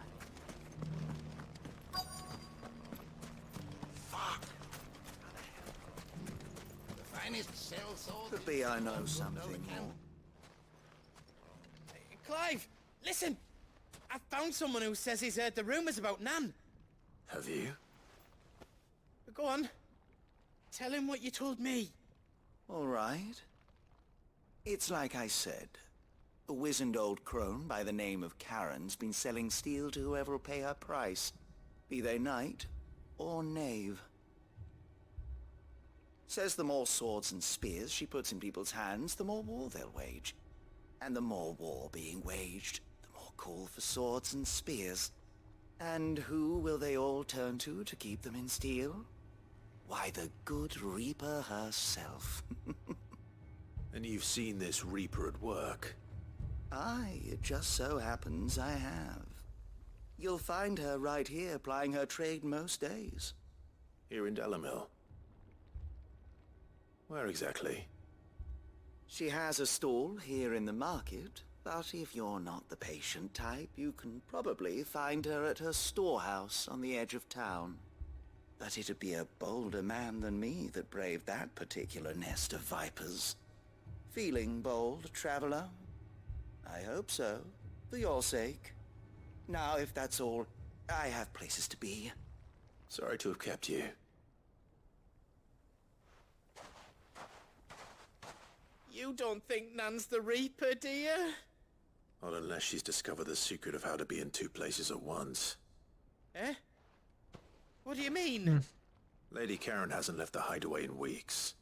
Speaker 10: Could be I know something more.
Speaker 7: Clive, listen! I've found someone who says he's heard the rumors about Nan.
Speaker 3: Have you?
Speaker 7: Go on. Tell him what you told me.
Speaker 10: All right. It's like I said. A wizened old crone by the name of Karen's been selling steel to whoever will pay her price, be they knight or knave.
Speaker 5: Says the more swords and spears she puts in people's hands, the more war they'll wage. And the more war being waged, the more call for swords and spears. And who will they all turn to keep them in steel? Why, the good Reaper herself.
Speaker 3: And you've seen this Reaper at work?
Speaker 5: Aye, it just so happens I have. You'll find her right here plying her trade most days.
Speaker 3: Here in Delamil? Where exactly?
Speaker 5: She has a stall here in the market, but if you're not the patient type, you can probably find her at her storehouse on the edge of town. But it'd be a bolder man than me that braved that particular nest of vipers. Feeling bold, traveler? I hope so, for your sake. Now, if that's all, I have places to be.
Speaker 3: Sorry to have kept you.
Speaker 22: You don't think Nan's the Reaper, do you?
Speaker 3: Not unless she's discovered the secret of how to be in two places at once.
Speaker 22: Eh? What do you mean?
Speaker 3: Lady Karen hasn't left the hideaway in weeks.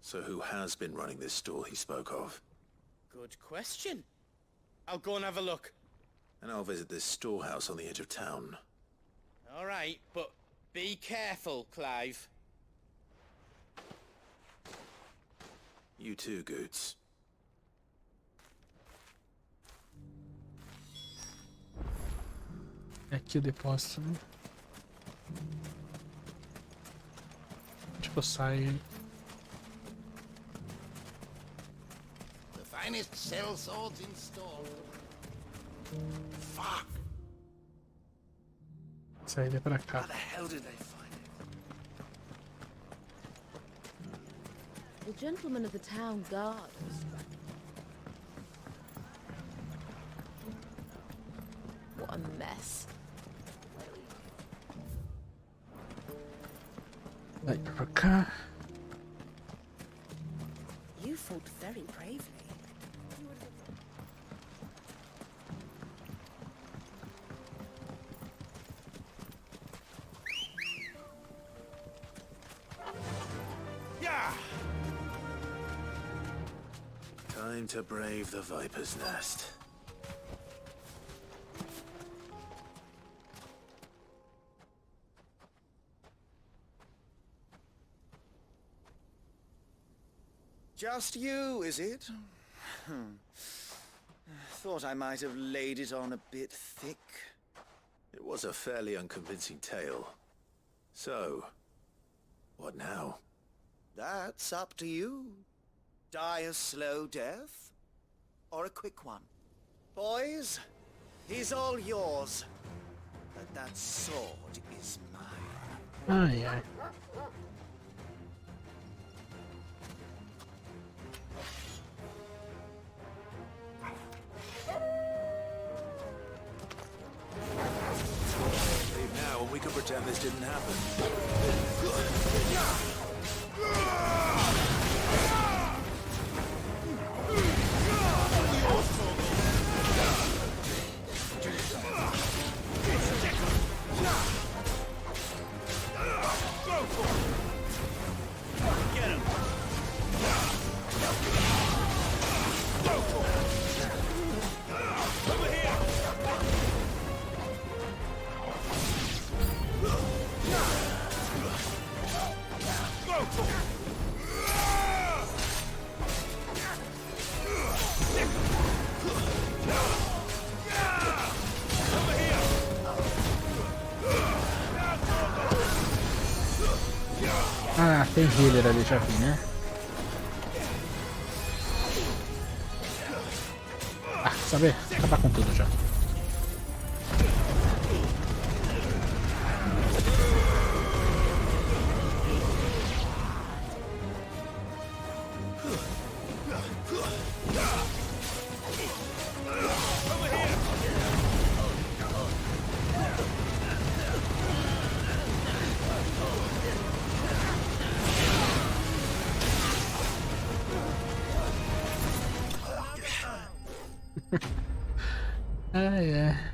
Speaker 3: So who has been running this stall he spoke of?
Speaker 22: Good question. I'll go and have a look.
Speaker 3: And I'll visit this storehouse on the edge of town.
Speaker 22: All right, but be careful, Clive.
Speaker 3: You too, Goots.
Speaker 1: É aqui o depósito, né? Tipo, sai.
Speaker 14: The finest cell swords in store. Fuck!
Speaker 1: Saída pra cá.
Speaker 5: How the hell did they find it?
Speaker 21: The gentlemen of the town guard. What a mess.
Speaker 1: Daí pra cá.
Speaker 21: You fought very bravely.
Speaker 3: Time to brave the Viper's Nest.
Speaker 5: Just you, is it? Thought I might have laid it on a bit thick.
Speaker 3: It was a fairly unconvincing tale. So, what now?
Speaker 5: That's up to you. Die a slow death, or a quick one. Boys, he's all yours. But that sword is mine.
Speaker 1: Ai, ai.
Speaker 3: Leave now and we can pretend this didn't happen.
Speaker 1: Ah, tem healer ali, já vi, né? Ah, saber? Acabar com tudo já. Ai, é.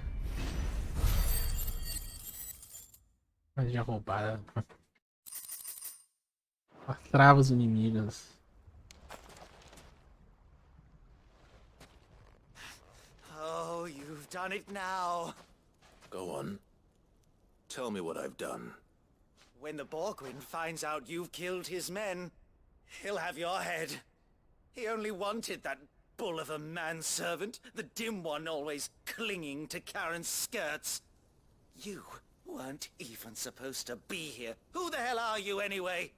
Speaker 1: Mas já roubada. Trava os inimigos.
Speaker 5: Oh, you've done it now.
Speaker 3: Go on. Tell me what I've done.
Speaker 5: When the Borgwyn finds out you've killed his men, he'll have your head. He only wanted that bull of a manservant, the dim one always clinging to Karen's skirts. You weren't even supposed to be here. Who the hell are you anyway?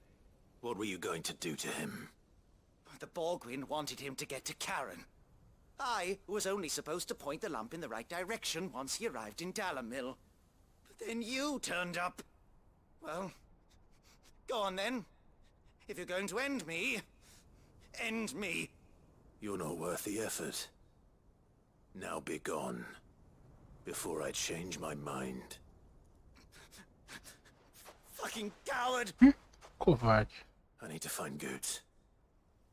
Speaker 3: What were you going to do to him?
Speaker 5: The Borgwyn wanted him to get to Karen. I was only supposed to point the lamp in the right direction once he arrived in Dalamil. But then you turned up. Well, go on then. If you're going to end me, end me.
Speaker 3: You're not worth the effort. Now be gone, before I change my mind.
Speaker 5: Fucking coward!
Speaker 1: Covarde.
Speaker 3: I need to find Goods.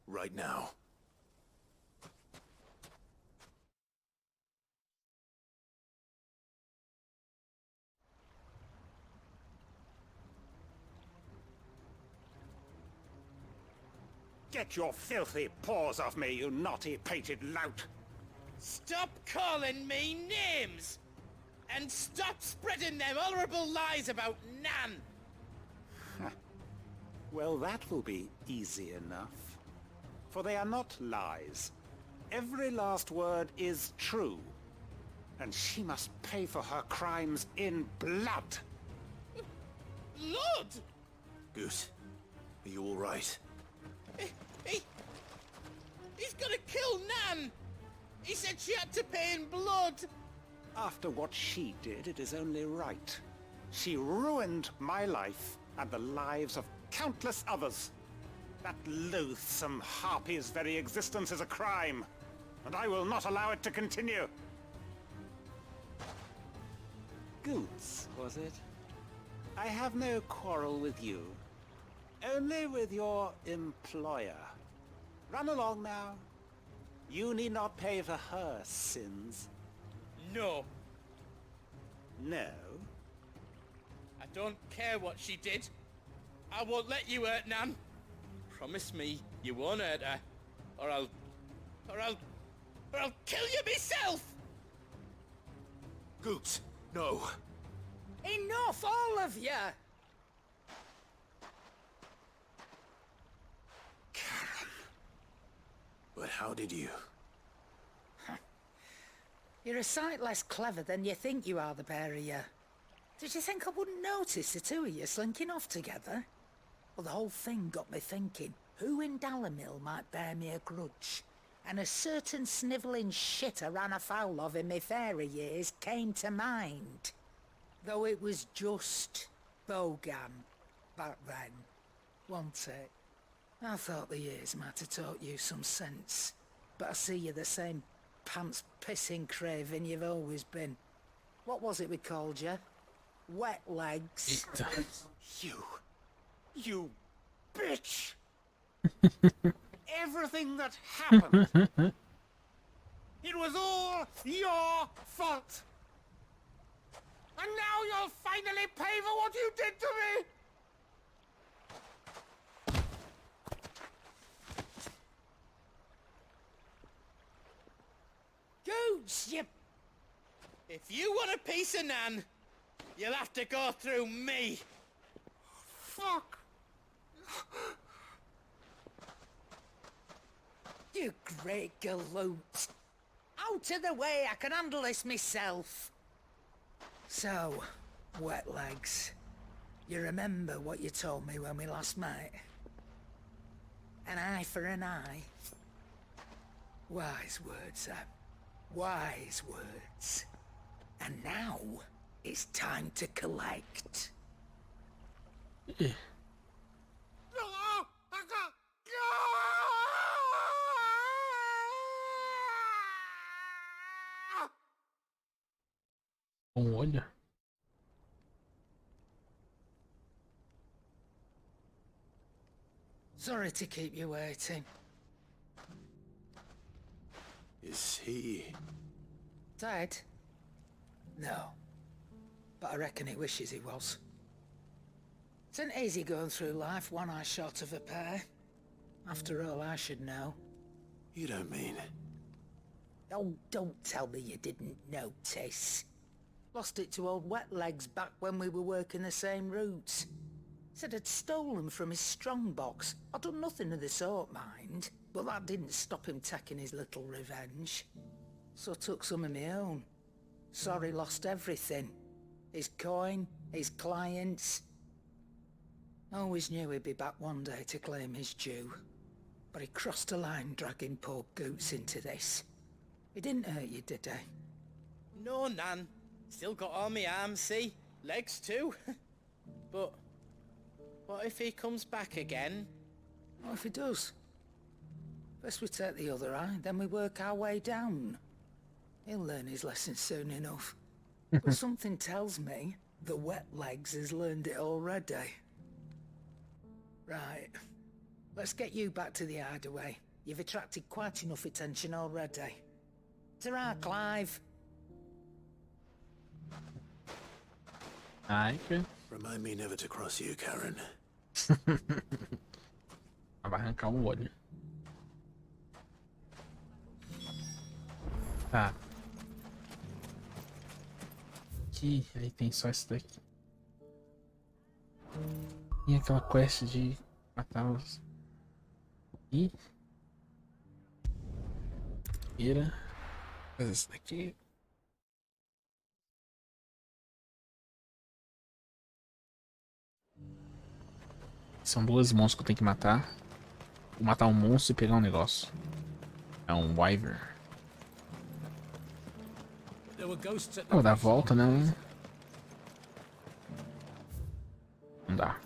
Speaker 3: Right now.
Speaker 14: Get your filthy paws off me, you naughty-pated lout!
Speaker 22: Stop calling me names! And stop spreading them horrible lies about Nan!
Speaker 14: Well, that will be easy enough. For they are not lies. Every last word is true. And she must pay for her crimes in blood.
Speaker 22: Blood?
Speaker 3: Goose, are you all right?
Speaker 22: He's gonna kill Nan! He said she had to pay in blood!
Speaker 14: After what she did, it is only right. She ruined my life and the lives of countless others. That loathsome harpy's very existence is a crime, and I will not allow it to continue. Goods, was it? I have no quarrel with you. Only with your employer. Run along now. You need not pay for her sins.
Speaker 22: No.
Speaker 14: No?
Speaker 22: I don't care what she did. I won't let you hurt Nan. Promise me you won't hurt her, or I'll kill you myself!
Speaker 3: Goots, no.
Speaker 13: Enough, all of you!
Speaker 3: But how did you?
Speaker 13: You're a sight less clever than you think you are, the pair of you. Did you think I wouldn't notice the two of you slinking off together? Well, the whole thing got me thinking, who in Dalamil might bear me a grudge? And a certain snivelling shit I ran afoul of in my fairy years came to mind. Though it was just Bogan back then, wasn't it? I thought the years might have taught you some sense, but I see you're the same pants-pissing craven you've always been. What was it we called you? Wet legs.
Speaker 14: You bitch! Everything that happened, it was all your fault! And now you'll finally pay for what you did to me!
Speaker 13: Goots, you...
Speaker 22: If you want a piece of Nan, you'll have to go through me.
Speaker 14: Fuck!
Speaker 13: You great galoot. Out of the way, I can handle this myself. So, wet legs, you remember what you told me when we last met? An eye for an eye. Wise words, Sam. Wise words. And now, it's time to collect.
Speaker 1: Olha.
Speaker 13: Sorry to keep you waiting.
Speaker 3: Is he...
Speaker 13: Dead? No. But I reckon he wishes he was. It ain't easy going through life one eye short of a pair. After all, I should know.
Speaker 3: You don't mean...
Speaker 13: Oh, don't tell me you didn't notice. Lost it to old Wet Legs back when we were working the same routes. Said I'd stolen from his strongbox. I'd done nothing of the sort, mind. But that didn't stop him taking his little revenge. So I took some of my own. Sorry, lost everything. His coin, his clients. Always knew he'd be back one day to claim his due. But he crossed a line dragging poor Goots into this. He didn't hurt you, did he?
Speaker 22: No, Nan. Still got all my arms, see? Legs too. But what if he comes back again?
Speaker 13: What if he does? First we take the other eye, then we work our way down. He'll learn his lesson soon enough. But something tells me the Wet Legs has learned it already. Right. Let's get you back to the hideaway. You've attracted quite enough attention already. Ta-ra, Clive.
Speaker 1: Ai, que...
Speaker 3: Remind me never to cross you, Karen.
Speaker 1: Vai arrancar um olho. Tá. Aqui, aí tem só esse daqui. E aquela quest de matar os... E... Vira. Fazer isso daqui. São duas monstros que eu tenho que matar. Vou matar um monstro e pegar um negócio. É um Wyvern. Vou dar a volta, né? Não dá.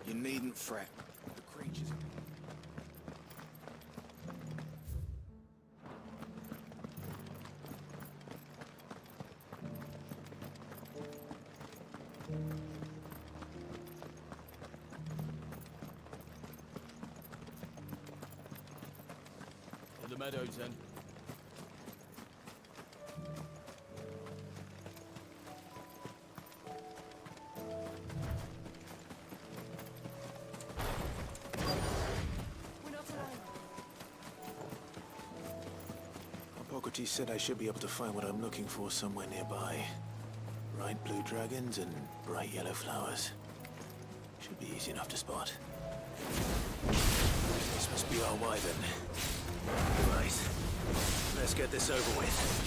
Speaker 7: You needn't fret. The creatures...
Speaker 22: In the meadows, then.
Speaker 3: Hippocrates said I should be able to find what I'm looking for somewhere nearby. Bright blue dragons and bright yellow flowers. Should be easy enough to spot. This must be our wyvern. Right. Let's get this over with.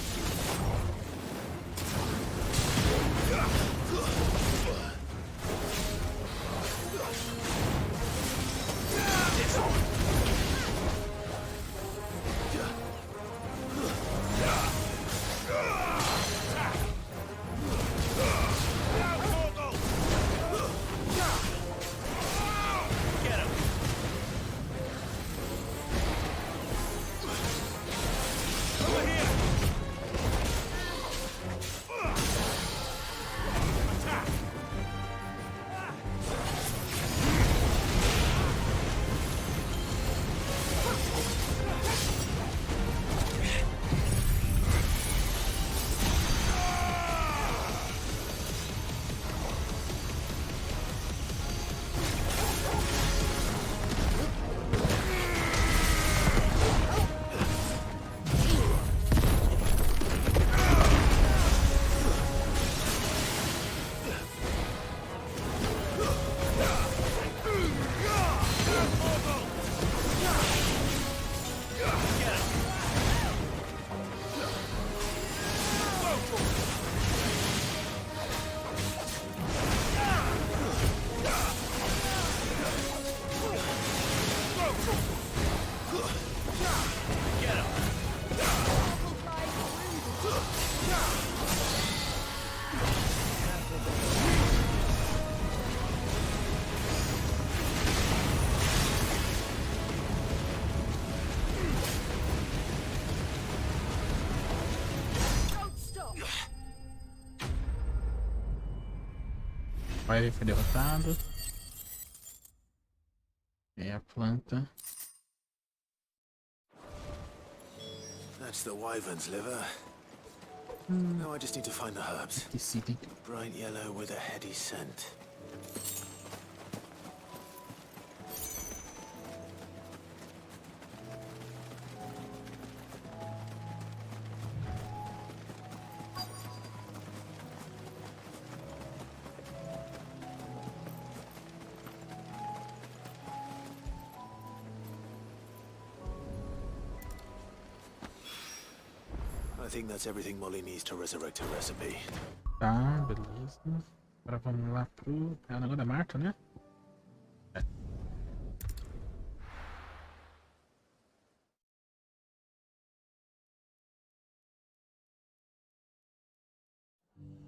Speaker 1: Vai foi derrotado. É a planta.
Speaker 3: That's the wyvern's liver. Now I just need to find the herbs. Bright yellow with a heady scent. I think that's everything Molly needs to resurrect her recipe.
Speaker 1: Tá, beleza. Agora vamos lá pro... É o negócio da Marta, né? É.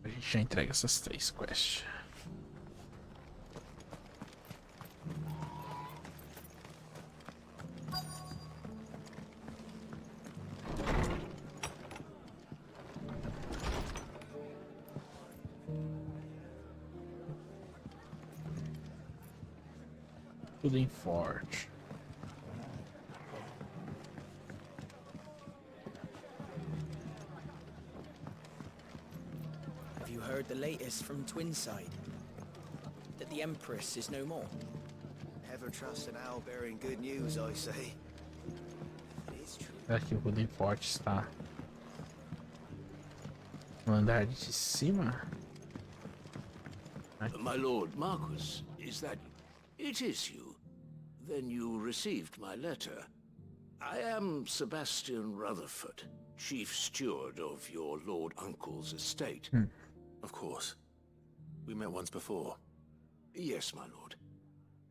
Speaker 1: A gente já entrega essas 3 quests. Tudo em forte.
Speaker 4: Have you heard the latest from Twinside? That the Empress is no more?
Speaker 5: Never trust an owl bearing good news, I say. It is true.
Speaker 1: Será que o tudo em forte está no andar de cima?
Speaker 18: My lord Marquis, is that... It is you. Then you received my letter. I am Sebastian Rutherford, chief steward of your lord uncle's estate.
Speaker 3: Of course. We met once before.
Speaker 18: Yes, my lord.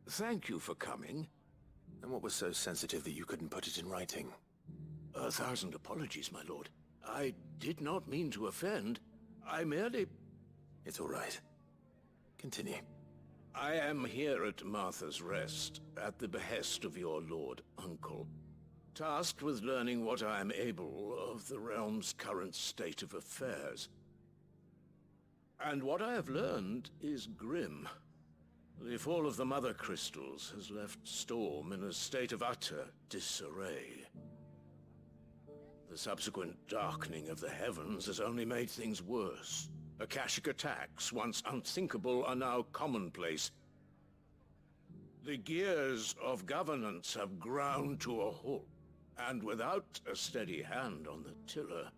Speaker 18: Thank you for coming.
Speaker 3: And what was so sensitive that you couldn't put it in writing?
Speaker 18: 1,000 apologies, my lord. I did not mean to offend. I merely...
Speaker 3: It's all right. Continue.
Speaker 18: I am here at Martha's Rest, at the behest of your lord uncle, tasked with learning what I am able of the realm's current state of affairs. And what I have learned is grim. The fall of the Mother Crystals has left Storm in a state of utter disarray. The subsequent darkening of the heavens has only made things worse. Akashic attacks, once unthinkable, are now commonplace. The gears of governance have ground to a halt, and without a steady hand on the tiller,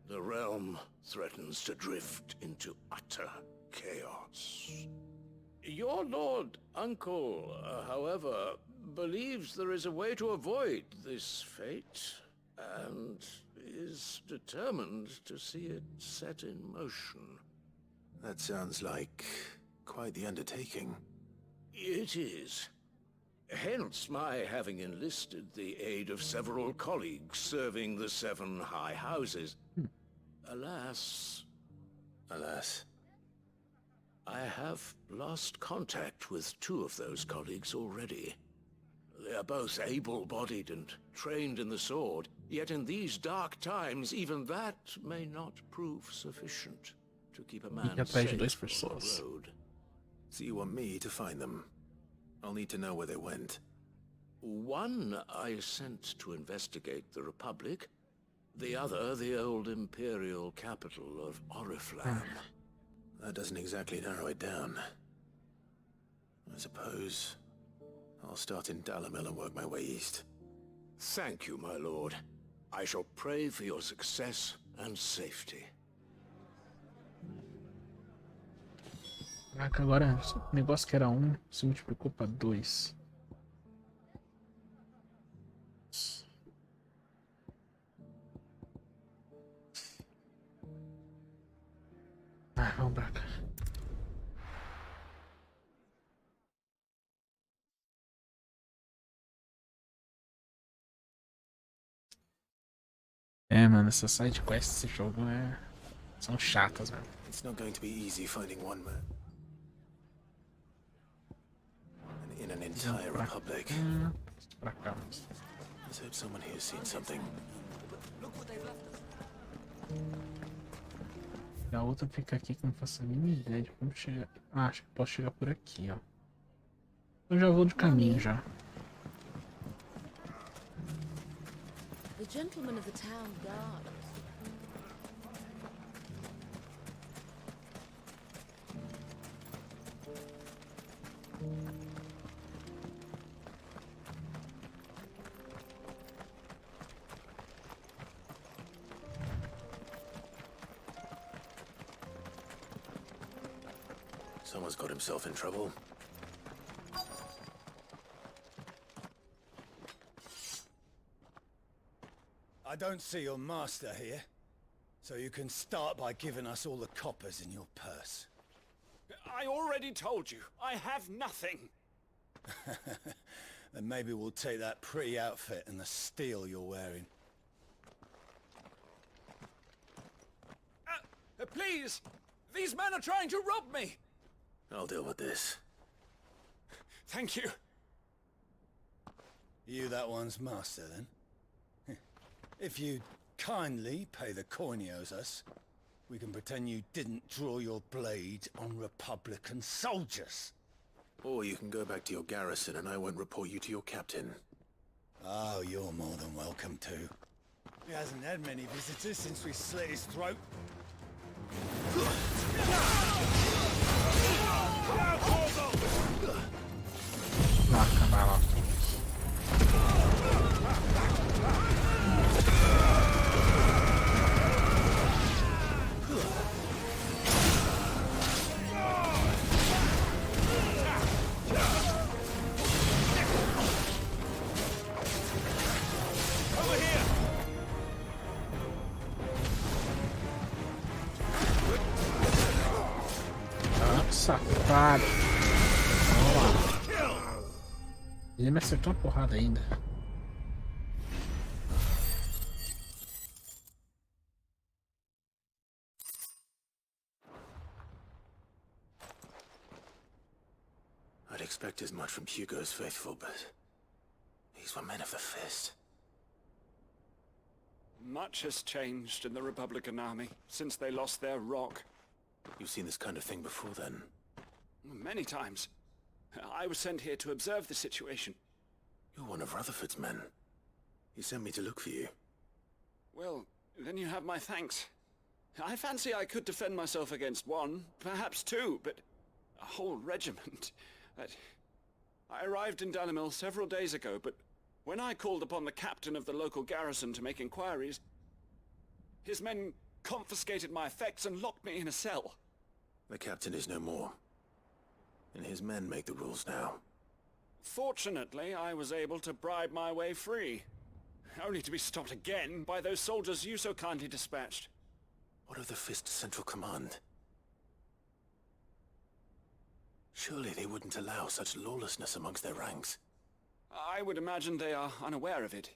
Speaker 18: the realm threatens to drift into utter chaos. Your lord uncle, however, believes there is a way to avoid this fate, and is determined to see it set in motion.
Speaker 3: That sounds like quite the undertaking.
Speaker 18: It is. Hence my having enlisted the aid of several colleagues serving the 7 high houses. Alas...
Speaker 3: Alas.
Speaker 18: I have lost contact with 2 of those colleagues already. They are both able-bodied and trained in the sword, yet in these dark times, even that may not prove sufficient to keep a man safe on the road.
Speaker 3: So you want me to find them? I'll need to know where they went.
Speaker 18: One I sent to investigate the Republic, the other the old Imperial capital of Oriflamme.
Speaker 3: That doesn't exactly narrow it down. I suppose I'll start in Dalamil and work my way east.
Speaker 18: Thank you, my lord. I shall pray for your success and safety.
Speaker 1: Caraca, agora o negócio que era 1 se multiplicou para 2. Ah, vamos pra cá. É, mano, essas side quests desse jogo são chatas, mano.
Speaker 3: It's not going to be easy finding one man. And in an entire republic.
Speaker 1: Pra cá.
Speaker 3: Let's hope someone here's seen something.
Speaker 1: E a outra fica aqui que eu não faço a mínima ideia de como chegar. Ah, acho que posso chegar por aqui, ó. Eu já vou de caminho já.
Speaker 21: The gentleman of the town guard.
Speaker 3: Someone's got himself in trouble.
Speaker 9: I don't see your master here, so you can start by giving us all the coppers in your purse.
Speaker 15: I already told you, I have nothing.
Speaker 9: Then maybe we'll take that pretty outfit and the steel you're wearing.
Speaker 15: Please! These men are trying to rob me!
Speaker 3: I'll deal with this.
Speaker 15: Thank you.
Speaker 9: You that one's master, then? If you kindly pay the coin he owes us, we can pretend you didn't draw your blade on Republican soldiers.
Speaker 3: Or you can go back to your garrison and I won't report you to your captain.
Speaker 9: Oh, you're more than welcome to. He hasn't had many visitors since we slit his throat.
Speaker 1: Safado. Vamos lá. Ele me acertou uma porrada ainda.
Speaker 3: I'd expect as much from Hugo's faithful, but these were men of the fist.
Speaker 15: Much has changed in the Republican army since they lost their rock.
Speaker 3: You've seen this kind of thing before, then?
Speaker 15: Many times. I was sent here to observe the situation.
Speaker 3: You're one of Rutherford's men. He sent me to look for you.
Speaker 15: Well, then you have my thanks. I fancy I could defend myself against one, perhaps two, but a whole regiment. I arrived in Dalimil several days ago, but when I called upon the captain of the local garrison to make inquiries, his men confiscated my effects and locked me in a cell.
Speaker 3: The captain is no more, and his men make the rules now.
Speaker 15: Fortunately, I was able to bribe my way free, only to be stopped again by those soldiers you so kindly dispatched.
Speaker 3: What of the Fist Central Command? Surely they wouldn't allow such lawlessness amongst their ranks.
Speaker 15: I would imagine they are unaware of it.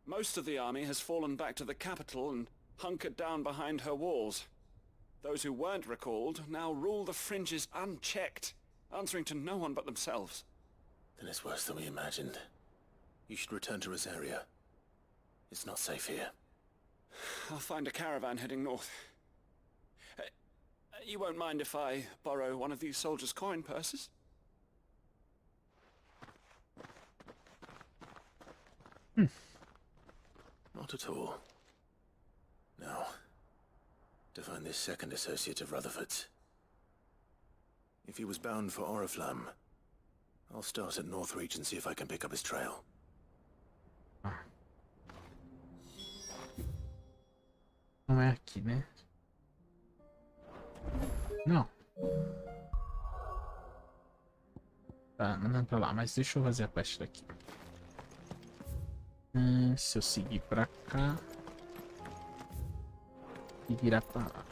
Speaker 15: Most of the army has fallen back to the capital and hunkered down behind her walls. Those who weren't recalled now rule the fringes unchecked, answering to no one but themselves.
Speaker 3: Then it's worse than we imagined. You should return to Rosaria. It's not safe here.
Speaker 15: I'll find a caravan heading north. You won't mind if I borrow one of these soldiers' coin purses?
Speaker 3: Not at all. Now, to find this second associate of Rutherford's. If he was bound for Oriflamme, I'll start at Northreach and see if I can pick up his trail.
Speaker 1: Não é aqui, né? Não. Tá, não é pra lá, mas deixa eu fazer a quest daqui. Se eu seguir pra cá e virar pra lá.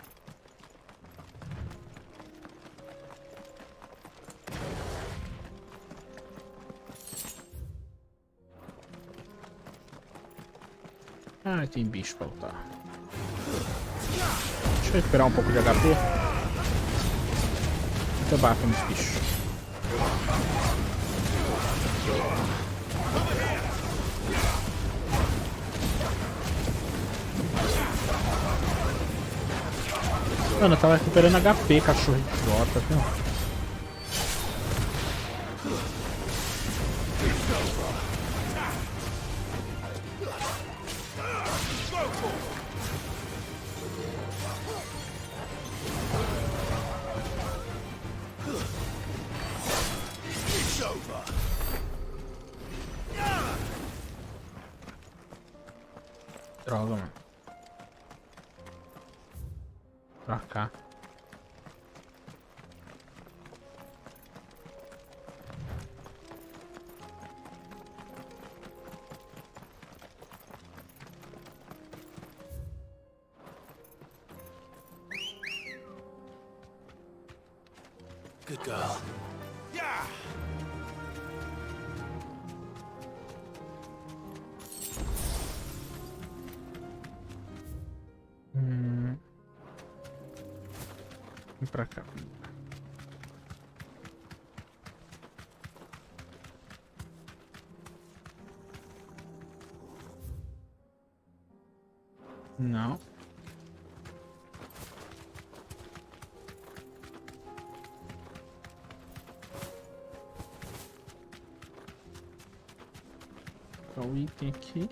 Speaker 1: Ah, tem bicho pra lutar. Deixa eu recuperar um pouco de HP. Muito baixo nos bichos. Mano, eu tava recuperando HP, cachorro idiota, viu? Droga, mano. Pra cá.
Speaker 3: Good girl.
Speaker 7: Yeah!
Speaker 1: Vem pra cá. Não. Qual o item aqui?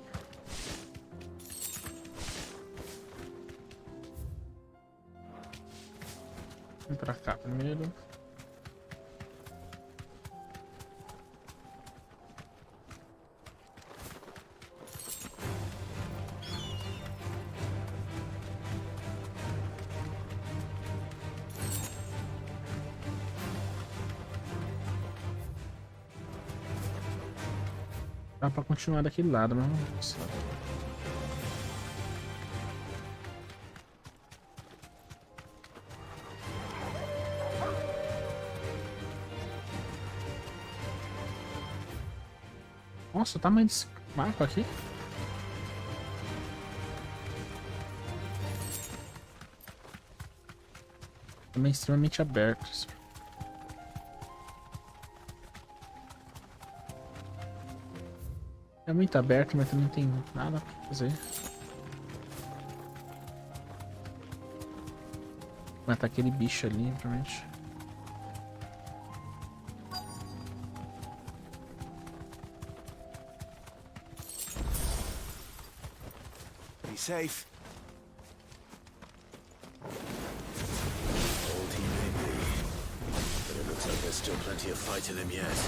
Speaker 1: Vem pra cá primeiro. Dá pra continuar daquele lado, mas vamos. Nossa, o tamanho desse mapa aqui. Também extremamente aberto. É muito aberto, mas também não tem nada pra fazer. Matar aquele bicho ali, provavelmente.
Speaker 3: Be safe. Old he may be, but it looks like there's still plenty of fight in him yet.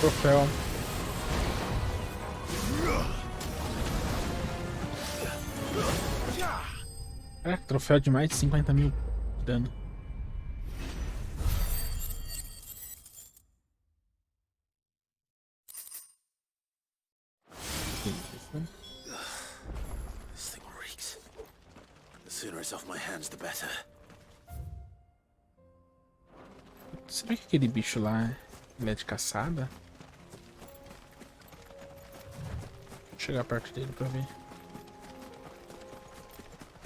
Speaker 1: Troféu. Caraca, troféu de mais de 50 mil de dano.
Speaker 3: This thing reeks. The sooner it's off my hands, the better.
Speaker 1: Será que aquele bicho lá ele é de caçada? Vou chegar perto dele pra ver.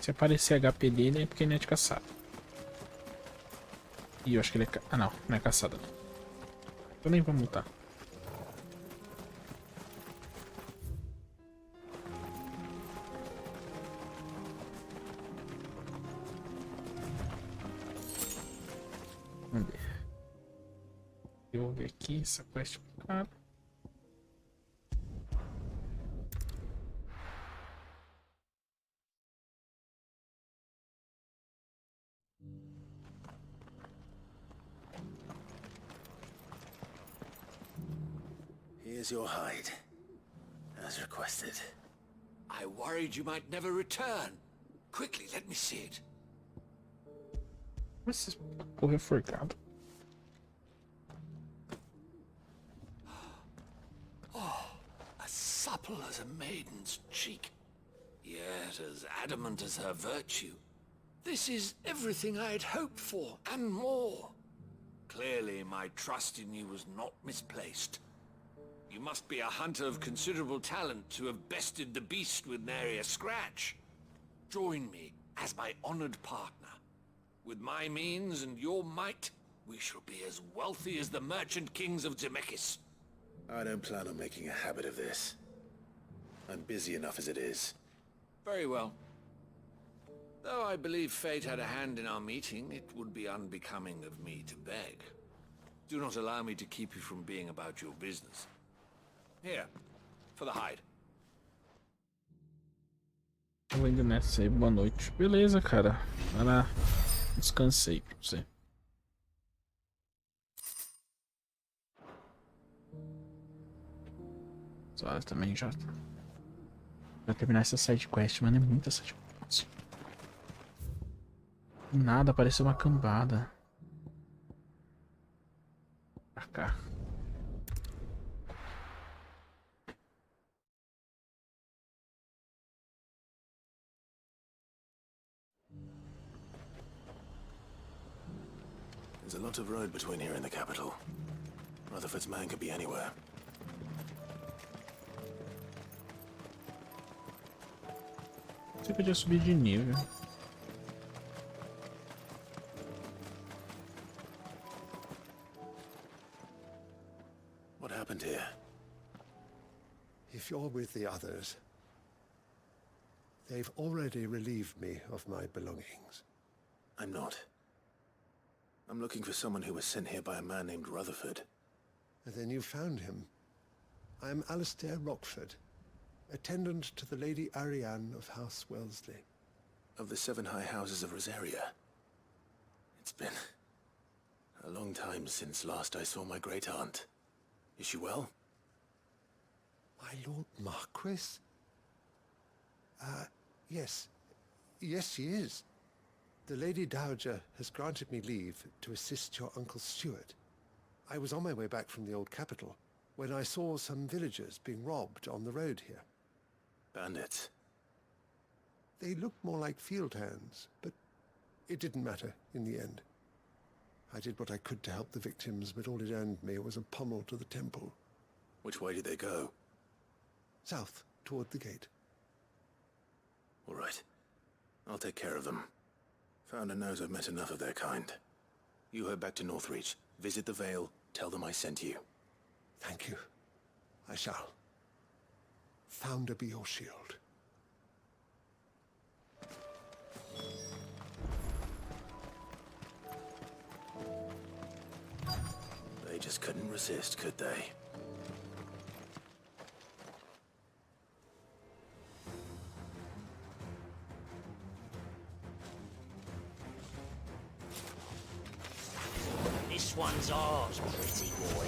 Speaker 1: Se aparecer HP dele é porque ele é de caçada. E eu acho que ele é... Ah não, não é caçada não. Então nem vamos lutar. Vamos ver. Eu vou ver aqui essa quest pro cara.
Speaker 3: Here's your hide, as requested.
Speaker 18: I worried you might never return. Quickly, let me see it.
Speaker 1: Esse porra é forcado.
Speaker 18: As supple as a maiden's cheek, yet as adamant as her virtue. This is everything I had hoped for, and more. Clearly, my trust in you was not misplaced. You must be a hunter of considerable talent to have bested the beast with nary a scratch. Join me as my honored partner. With my means and your might, we shall be as wealthy as the merchant kings of Zemeckis.
Speaker 3: I don't plan on making a habit of this. I'm busy enough as it is.
Speaker 18: Very well. Though I believe fate had a hand in our meeting, it would be unbecoming of me to beg. Do not allow me to keep you from being about your business. Here, for the hide.
Speaker 1: Eu vou indo nessa aí, boa noite. Beleza, cara. Vai lá. Descansei pra você. Só também já. Pra terminar essa side quest, mano, é muita side quest. Nada, apareceu uma cambada. Pra cá.
Speaker 3: There's a lot of road between here and the capital. Rutherford's man could be anywhere.
Speaker 1: Você podia subir de nível.
Speaker 3: What happened here?
Speaker 12: If you're with the others, they've already relieved me of my belongings.
Speaker 3: I'm not. I'm looking for someone who was sent here by a man named Rutherford.
Speaker 12: And then you found him. I'm Alistair Rockford, attendant to the Lady Ariane of House Wellesley.
Speaker 3: Of the 7 high houses of Rosaria. It's been a long time since last I saw my great-aunt. Is she well?
Speaker 12: My Lord Marquis? Yes. Yes, she is. The Lady Dowager has granted me leave to assist your Uncle Stuart. I was on my way back from the old capital when I saw some villagers being robbed on the road here.
Speaker 3: Bandits?
Speaker 12: They looked more like field hands, but it didn't matter in the end. I did what I could to help the victims, but all it earned me was a pummel to the temple.
Speaker 3: Which way did they go?
Speaker 12: South, toward the gate.
Speaker 3: All right. I'll take care of them. Founder knows I've met enough of their kind. You head back to Northreach, visit the Vale, tell them I sent you.
Speaker 12: Thank you. I shall. Founder be your shield.
Speaker 3: They just couldn't resist, could they?
Speaker 16: This one's ours, pretty boy.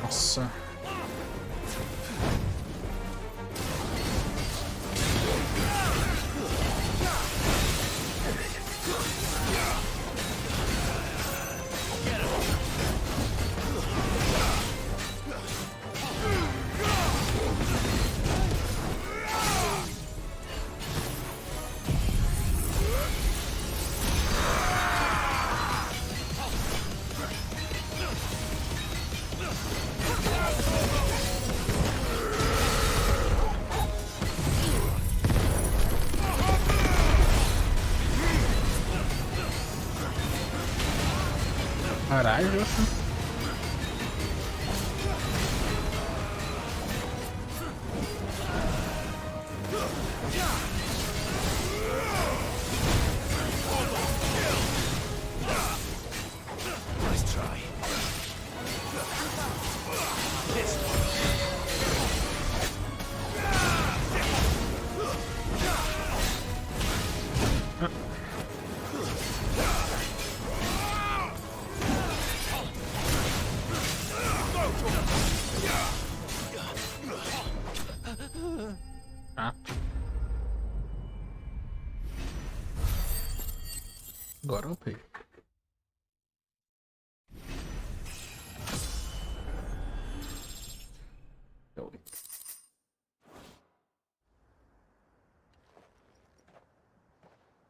Speaker 1: Nossa. Caralho.
Speaker 16: Nice try. This one.
Speaker 1: Agora eu pego.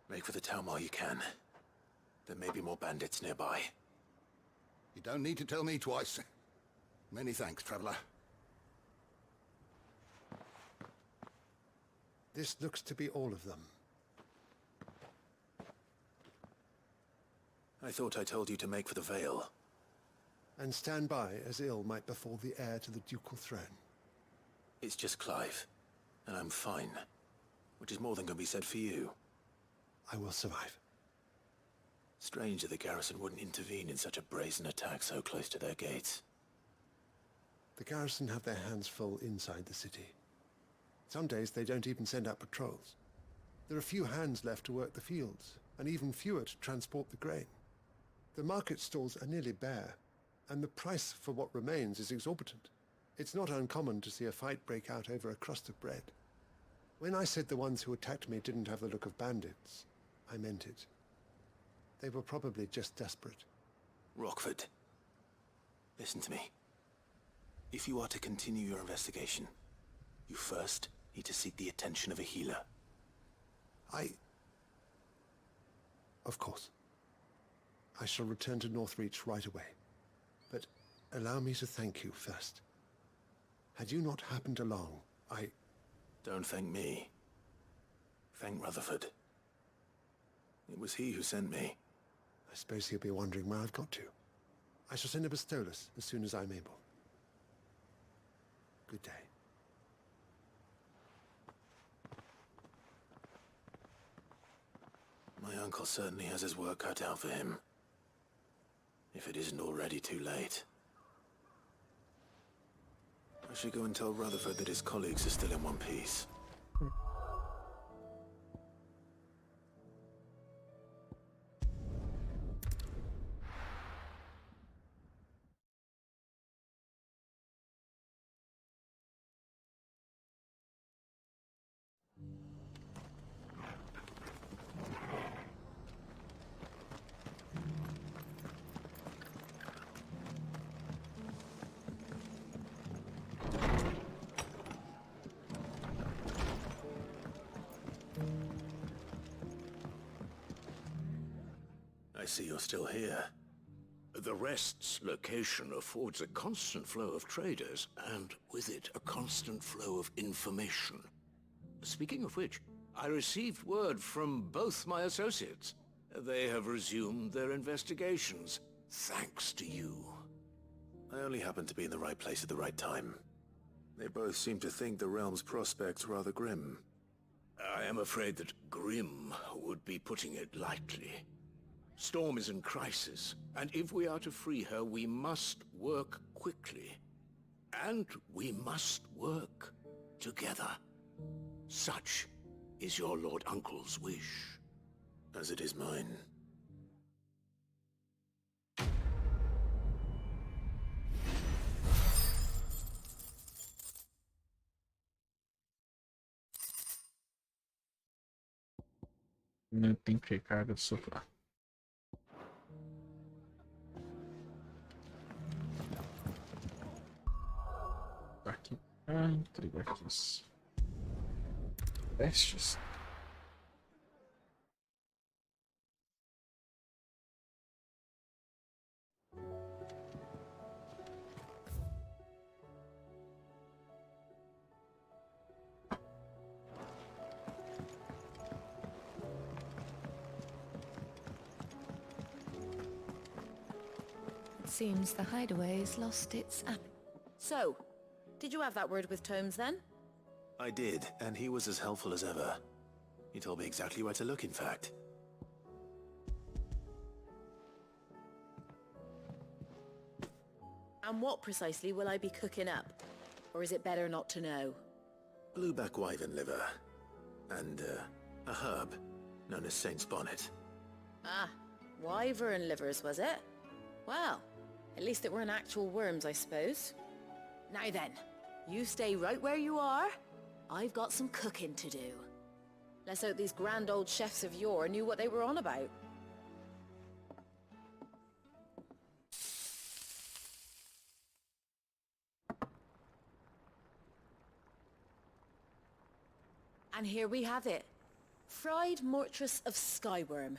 Speaker 3: Make for the town while you can. There may be more bandits nearby.
Speaker 6: You don't need to tell me twice. Many thanks, traveler.
Speaker 12: This looks to be all of them.
Speaker 3: I thought I told you to make for the Vale.
Speaker 12: And stand by as ill might befall the heir to the ducal throne.
Speaker 3: It's just Clive, and I'm fine. Which is more than can be said for you.
Speaker 12: I will survive.
Speaker 3: Strange that the garrison wouldn't intervene in such a brazen attack so close to their gates.
Speaker 12: The garrison have their hands full inside the city. Some days they don't even send out patrols. There are few hands left to work the fields, and even fewer to transport the grain. The market stalls are nearly bare, and the price for what remains is exorbitant. It's not uncommon to see a fight break out over a crust of bread. When I said the ones who attacked me didn't have the look of bandits, I meant it. They were probably just desperate.
Speaker 3: Rockford, listen to me. If you are to continue your investigation, you first need to seek the attention of a healer.
Speaker 12: Of course. I shall return to Northreach right away. But allow me to thank you first. Had you not happened along,
Speaker 3: Don't thank me. Thank Rutherford. It was he who sent me.
Speaker 12: I suppose he'll be wondering where I've got to. I shall send a Bastolus as soon as I'm able. Good day.
Speaker 3: My uncle certainly has his work cut out for him. If it isn't already too late. I should go and tell Rutherford that his colleagues are still in one piece. I see you're still here.
Speaker 18: The Rest's location affords a constant flow of traders, and with it, a constant flow of information. Speaking of which, I received word from both my associates. They have resumed their investigations, thanks to you.
Speaker 3: I only happened to be in the right place at the right time. They both seem to think the realm's prospects rather grim.
Speaker 18: I am afraid that grim would be putting it lightly. Storm is in crisis, and if we are to free her, we must work quickly. And we must work together. Such is your Lord Uncle's wish.
Speaker 3: As it is mine.
Speaker 1: Não tem recarga do sofá. Aqui. Entregar aqui os testes.
Speaker 21: Seems the hideaway's lost its app.
Speaker 8: So, did you have that word with Tomes then?
Speaker 3: I did, and he was as helpful as ever. He told me exactly where to look, in fact.
Speaker 8: And what precisely will I be cooking up? Or is it better not to know?
Speaker 3: Blueback wyvern liver. And, a herb known as Saint's Bonnet.
Speaker 8: Ah, wyvern livers, was it? Well, at least it weren't actual worms, I suppose. Now then, you stay right where you are. I've got some cooking to do. Let's hope these grand old chefs of yore knew what they were on about. And here we have it. Fried Mortress of Skyworm.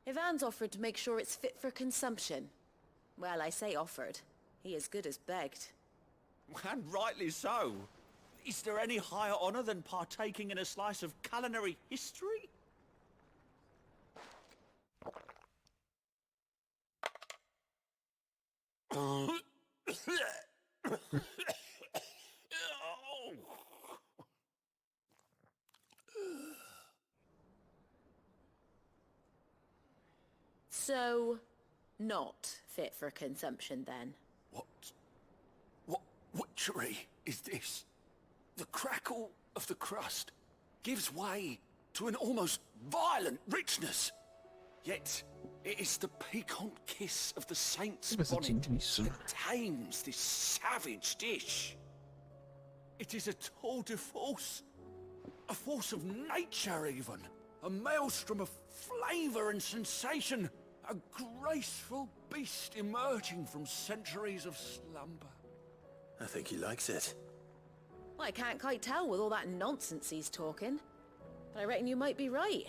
Speaker 8: Ivan's offered to make sure it's fit for consumption. Well, I say offered. He as good as begged.
Speaker 17: And rightly so. Is there any higher honor than partaking in a slice of culinary history?
Speaker 8: So, not fit for consumption then?
Speaker 18: What witchery is this? The crackle of the crust gives way to an almost violent richness. Yet, it is the piquant kiss of the saint's bonnet that tames this savage dish. It is a tour de force. A force of nature even. A maelstrom of flavor and sensation. A graceful beast emerging from centuries of slumber.
Speaker 3: I think he likes it.
Speaker 8: Well, I can't quite tell with all that nonsense he's talking. But I reckon you might be right.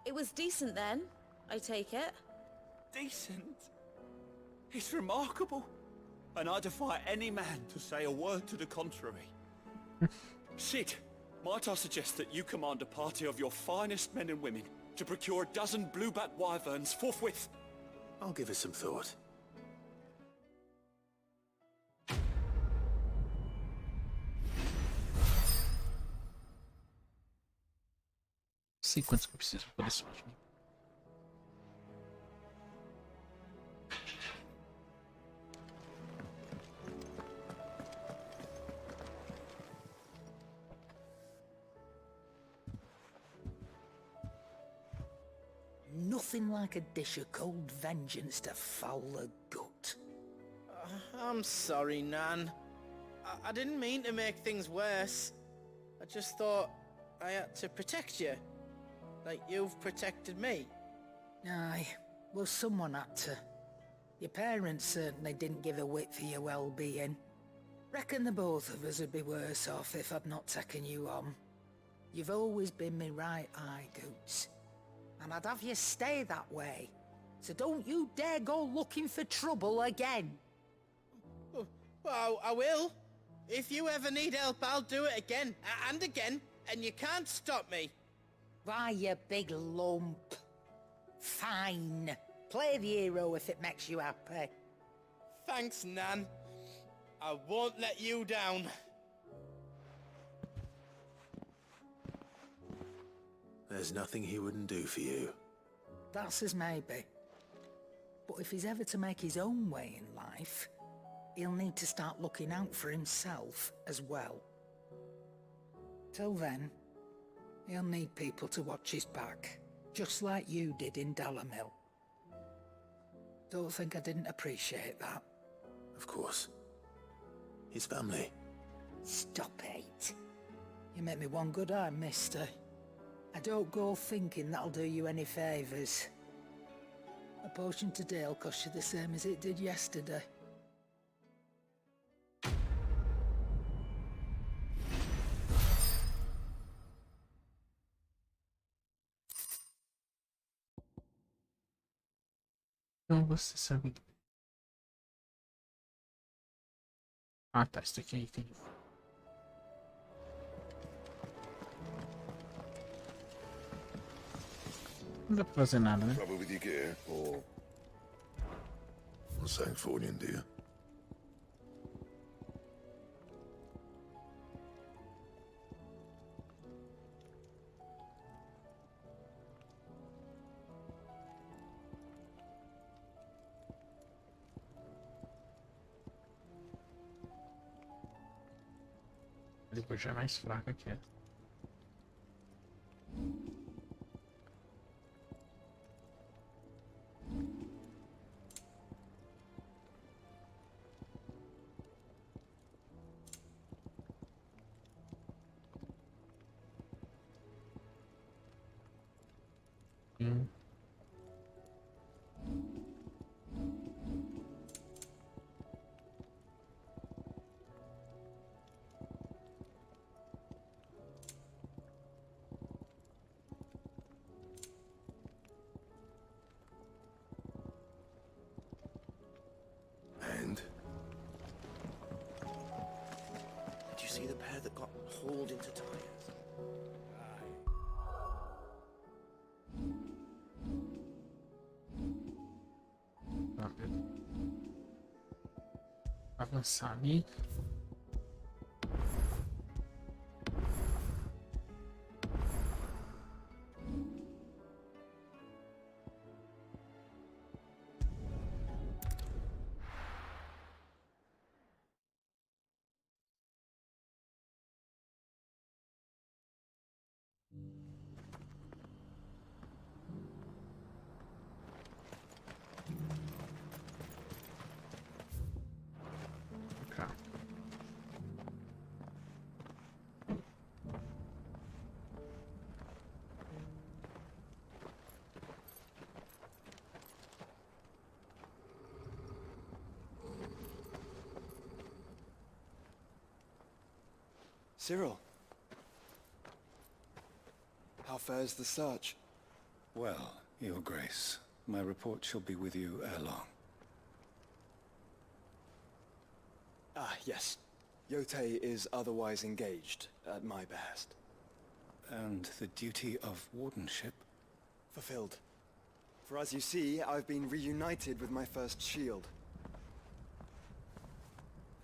Speaker 8: It was decent then, I take it.
Speaker 17: Decent? It's remarkable. And I defy any man to say a word to the contrary. Sid, might I suggest that you command a party of your finest men and women to procure a dozen blueback wyverns forthwith?
Speaker 3: I'll give it some thought.
Speaker 1: Sei quantos que eu preciso para poder subir.
Speaker 13: Nothing like a dish of cold vengeance to foul the gut.
Speaker 22: I'm sorry, Nan. I didn't mean to make things worse. I just thought I had to protect you. Like you've protected me.
Speaker 13: Aye, well someone had to. Your parents certainly didn't give a whit for your well-being. Reckon the both of us would be worse off if I'd not taken you on. You've always been me right eye, Goots. And I'd have you stay that way. So don't you dare go looking for trouble again.
Speaker 22: Well, I will. If you ever need help, I'll do it again and again, and you can't stop me.
Speaker 13: Why, you big lump. Fine. Play the hero if it makes you happy.
Speaker 22: Thanks, Nan. I won't let you down.
Speaker 3: There's nothing he wouldn't do for you.
Speaker 13: That's as maybe. But if he's ever to make his own way in life, he'll need to start looking out for himself as well. Till then, he'll need people to watch his back, just like you did in Dalamil. Don't think I didn't appreciate that.
Speaker 3: Of course. His family.
Speaker 13: Stop it. You make me one good eye, mister. I don't go thinking that'll do you any favours. A potion today'll cost you the same as it did yesterday.
Speaker 1: Então você sabe. Ah tá, isso aqui aí tem. Não dá pra fazer nada, né?
Speaker 6: Trouble with your gear, or something falling into you?
Speaker 1: Depois já é mais fraca que essa.
Speaker 22: see the pair that got hauled into tires?
Speaker 1: Avançar ali. Cá.
Speaker 11: Cyril. How fares the search?
Speaker 19: Well, Your Grace, my report shall be with you ere long.
Speaker 11: Ah, yes. Yotei is otherwise engaged, at my behest.
Speaker 19: And the duty of wardenship?
Speaker 11: Fulfilled. For as you see, I've been reunited with my first shield.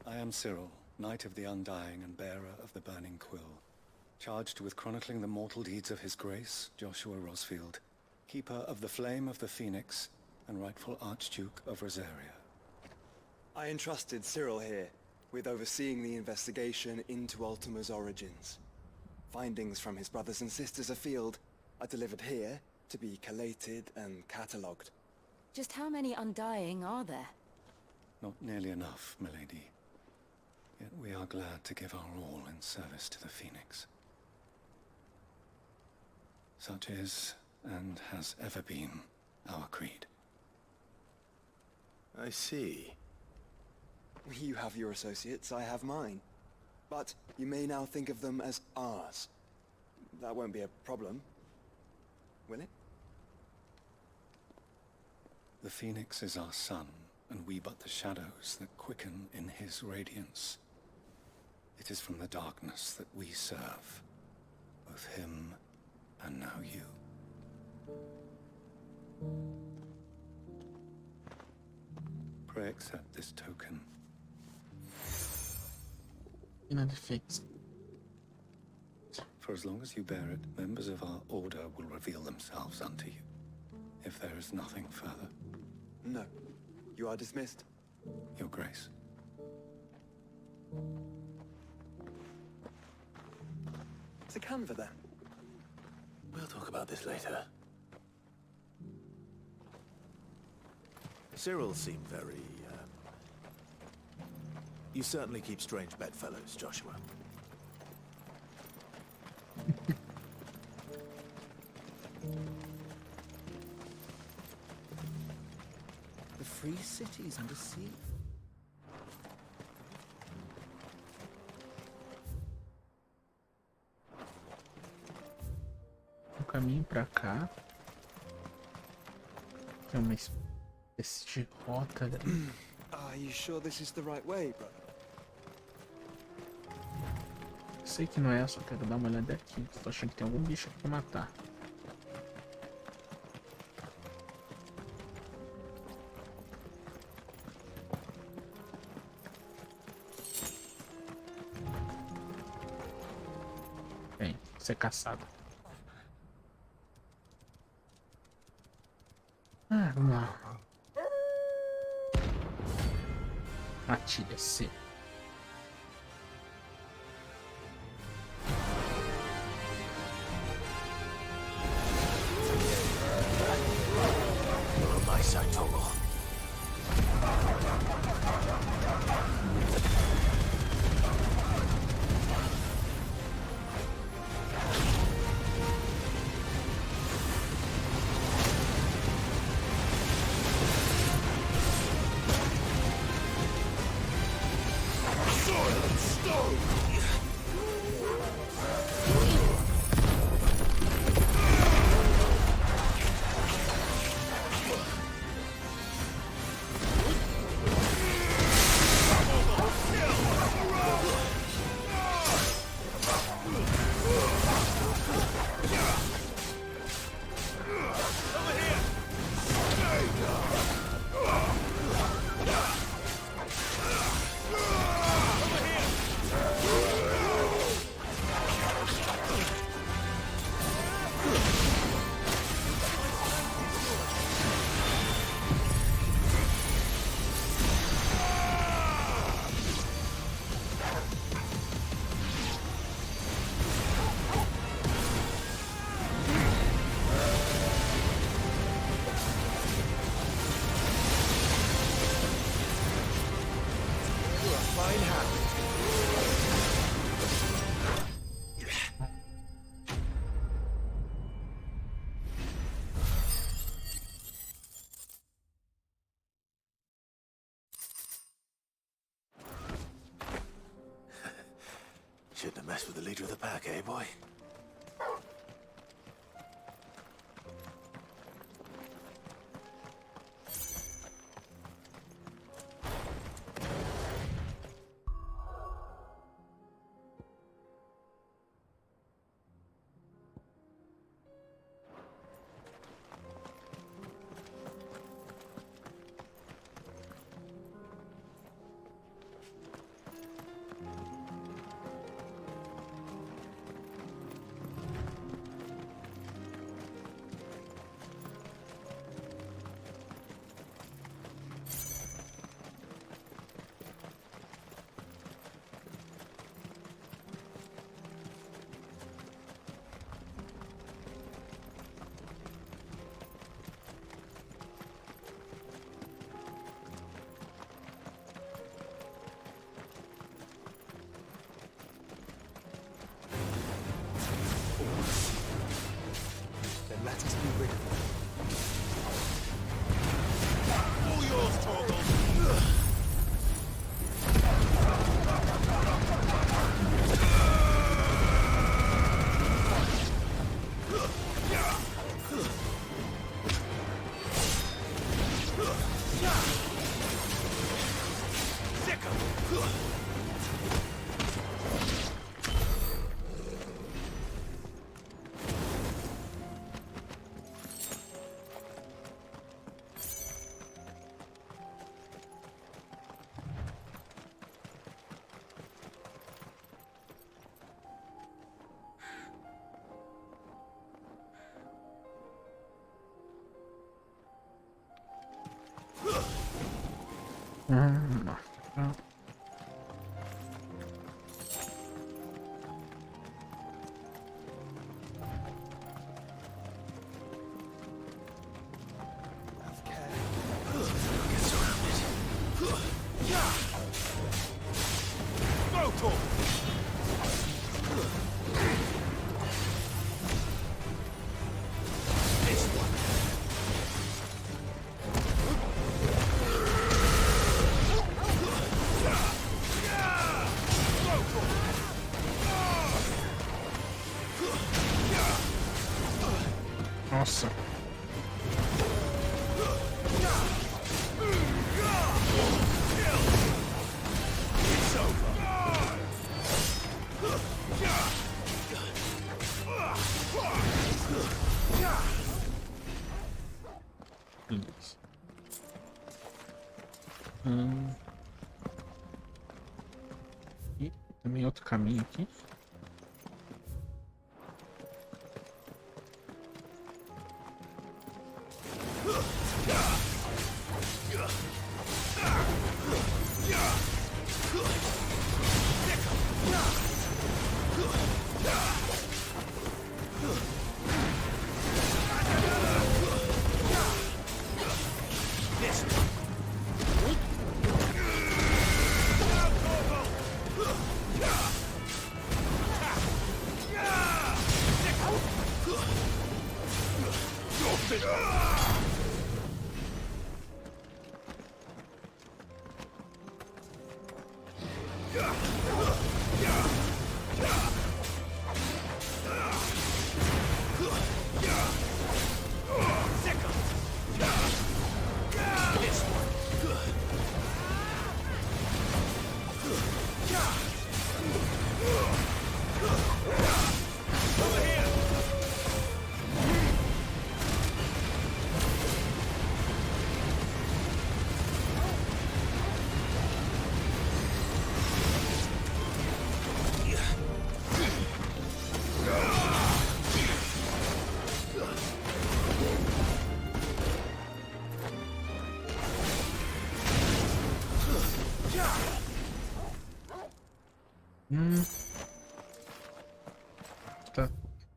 Speaker 19: I am Cyril, Knight of the Undying and bearer of the Burning Quill, charged with chronicling the mortal deeds of His Grace, Joshua Rosfield, Keeper of the Flame of the Phoenix, and rightful Archduke of Rosaria.
Speaker 11: I entrusted Cyril here with overseeing the investigation into Ultima's origins. Findings from his brothers and sisters afield are delivered here to be collated and catalogued.
Speaker 23: Just how many Undying are there?
Speaker 19: Not nearly enough, milady. Yet we are glad to give our all in service to the Phoenix. Such is, and has ever been, our creed.
Speaker 3: I see.
Speaker 11: You have your associates, I have mine. But you may now think of them as ours. That won't be a problem, will it?
Speaker 19: The Phoenix is our sun, and we but the shadows that quicken in his radiance. It is from the darkness that we serve, both him and now you. Pray accept this token. For as long as you bear it, members of our order will reveal themselves unto you. If there is nothing further.
Speaker 11: No. You are dismissed.
Speaker 19: Your Grace.
Speaker 11: To Canva, then.
Speaker 3: We'll talk about this later. Cyril seemed very, You certainly keep strange bedfellows, Joshua.
Speaker 10: The free cities under sea.
Speaker 1: O caminho pra cá. Tem uma espécie de rota ali.
Speaker 11: Are you sure this is the right way, brother?
Speaker 1: Sei que não é, só quero dar uma olhada aqui. Tô achando que tem algum bicho aqui pra matar. Bem, ser caçado. Ah, vamos lá. Atire-se.
Speaker 3: Shouldn't have messed with the leader of the pack, eh, boy?
Speaker 7: Then let us be rid of them.
Speaker 9: All yours, Torgal.
Speaker 1: Nossa. Beleza. E também outro caminho aqui.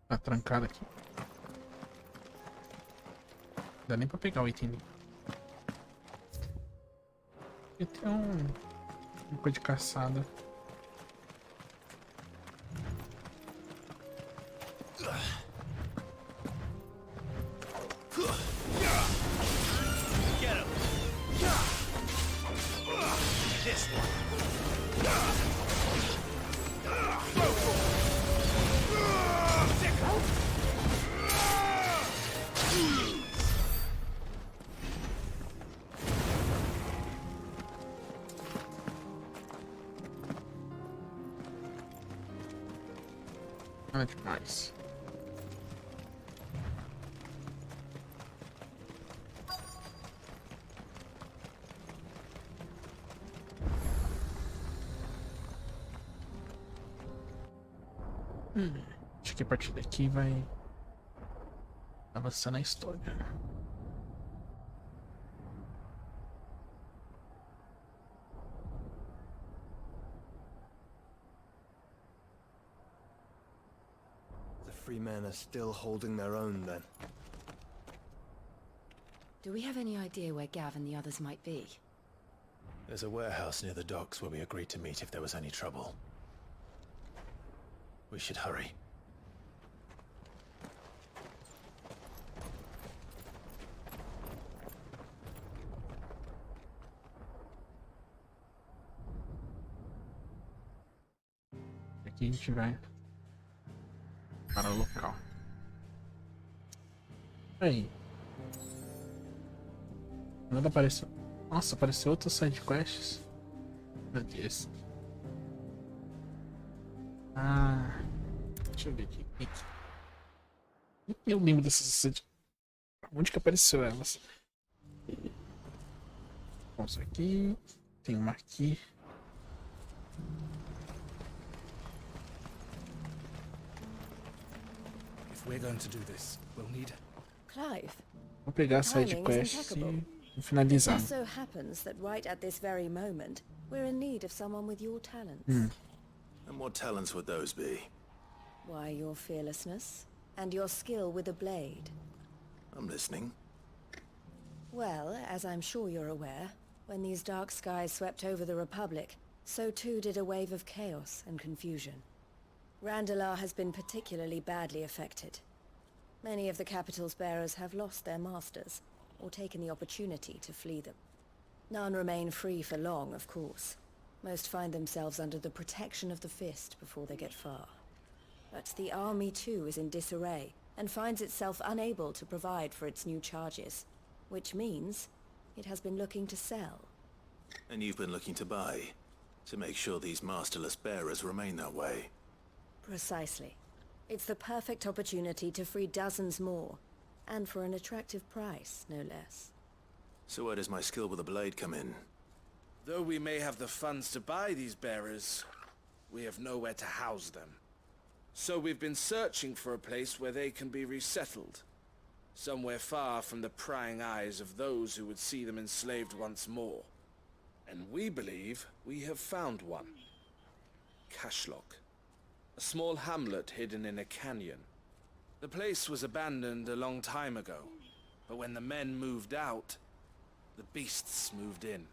Speaker 1: Tá trancado aqui. Não dá nem pra pegar o item ali. E tem uma coisa de caçada.
Speaker 9: This one.
Speaker 1: Ah, demais. Acho que a partir daqui vai avançar na história.
Speaker 9: The free men are still holding their own then.
Speaker 23: Do we have any idea where Gav and the others might be?
Speaker 3: There's a warehouse near the docks where we agreed to meet if there was any trouble. We should hurry.
Speaker 1: Aqui a gente vai para o local. Aí. Nada apareceu. Nossa, apareceu outras sidequests. Meu Deus. Ah. Deixa eu ver aqui. Eu lembro dessas sidequests. Onde que apareceu elas? Vamos aqui. Tem uma aqui.
Speaker 9: We're going to do this. We'll need
Speaker 8: Clive.
Speaker 1: Vou pegar a sidequest e finalizar.
Speaker 8: It so happens that right at this very moment, we're in need of someone with your talents.
Speaker 3: And what talents would those be?
Speaker 8: Why, your fearlessness and your skill with a blade.
Speaker 3: I'm listening.
Speaker 8: Well, as I'm sure you're aware, when these dark skies swept over the Republic, so too did a wave of chaos and confusion. Randalar has been particularly badly affected. Many of the capital's bearers have lost their masters, or taken the opportunity to flee them. None remain free for long, of course. Most find themselves under the protection of the Fist before they get far. But the army too is in disarray, and finds itself unable to provide for its new charges. Which means it has been looking to sell.
Speaker 3: And you've been looking to buy, to make sure these masterless bearers remain that way.
Speaker 8: Precisely. It's the perfect opportunity to free dozens more, and for an attractive price, no less.
Speaker 3: So where does my skill with a blade come in?
Speaker 2: Though we may have the funds to buy these bearers, we have nowhere to house them. So we've been searching for a place where they can be resettled. Somewhere far from the prying eyes of those who would see them enslaved once more. And we believe we have found one. Cashlock. A small hamlet hidden in a canyon. The place was abandoned a long time ago, but when the men moved out, the beasts moved in.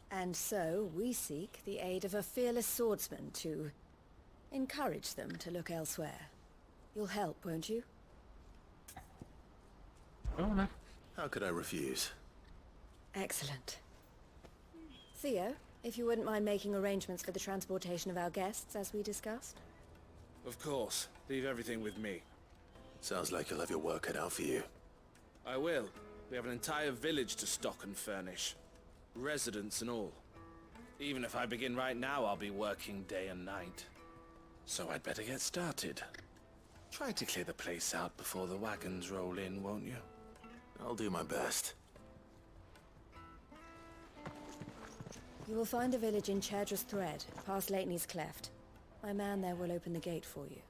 Speaker 8: And so we seek the aid of a fearless swordsman to encourage them to look elsewhere. You'll help, won't you?
Speaker 1: Oh, no.
Speaker 3: How could I refuse?
Speaker 8: Excellent. Theo, if you wouldn't mind making arrangements for the transportation of our guests, as we discussed.
Speaker 2: Of course. Leave everything with me.
Speaker 3: Sounds like you'll have your work cut out for you.
Speaker 2: I will. We have an entire village to stock and furnish. Residents and all. Even if I begin right now, I'll be working day and night. So I'd better get started. Try to clear the place out before the wagons roll in, won't you?
Speaker 3: I'll do my best.
Speaker 8: You will find a village in Chaidra's Thread, past Lateney's Cleft. My man there will open the gate for you.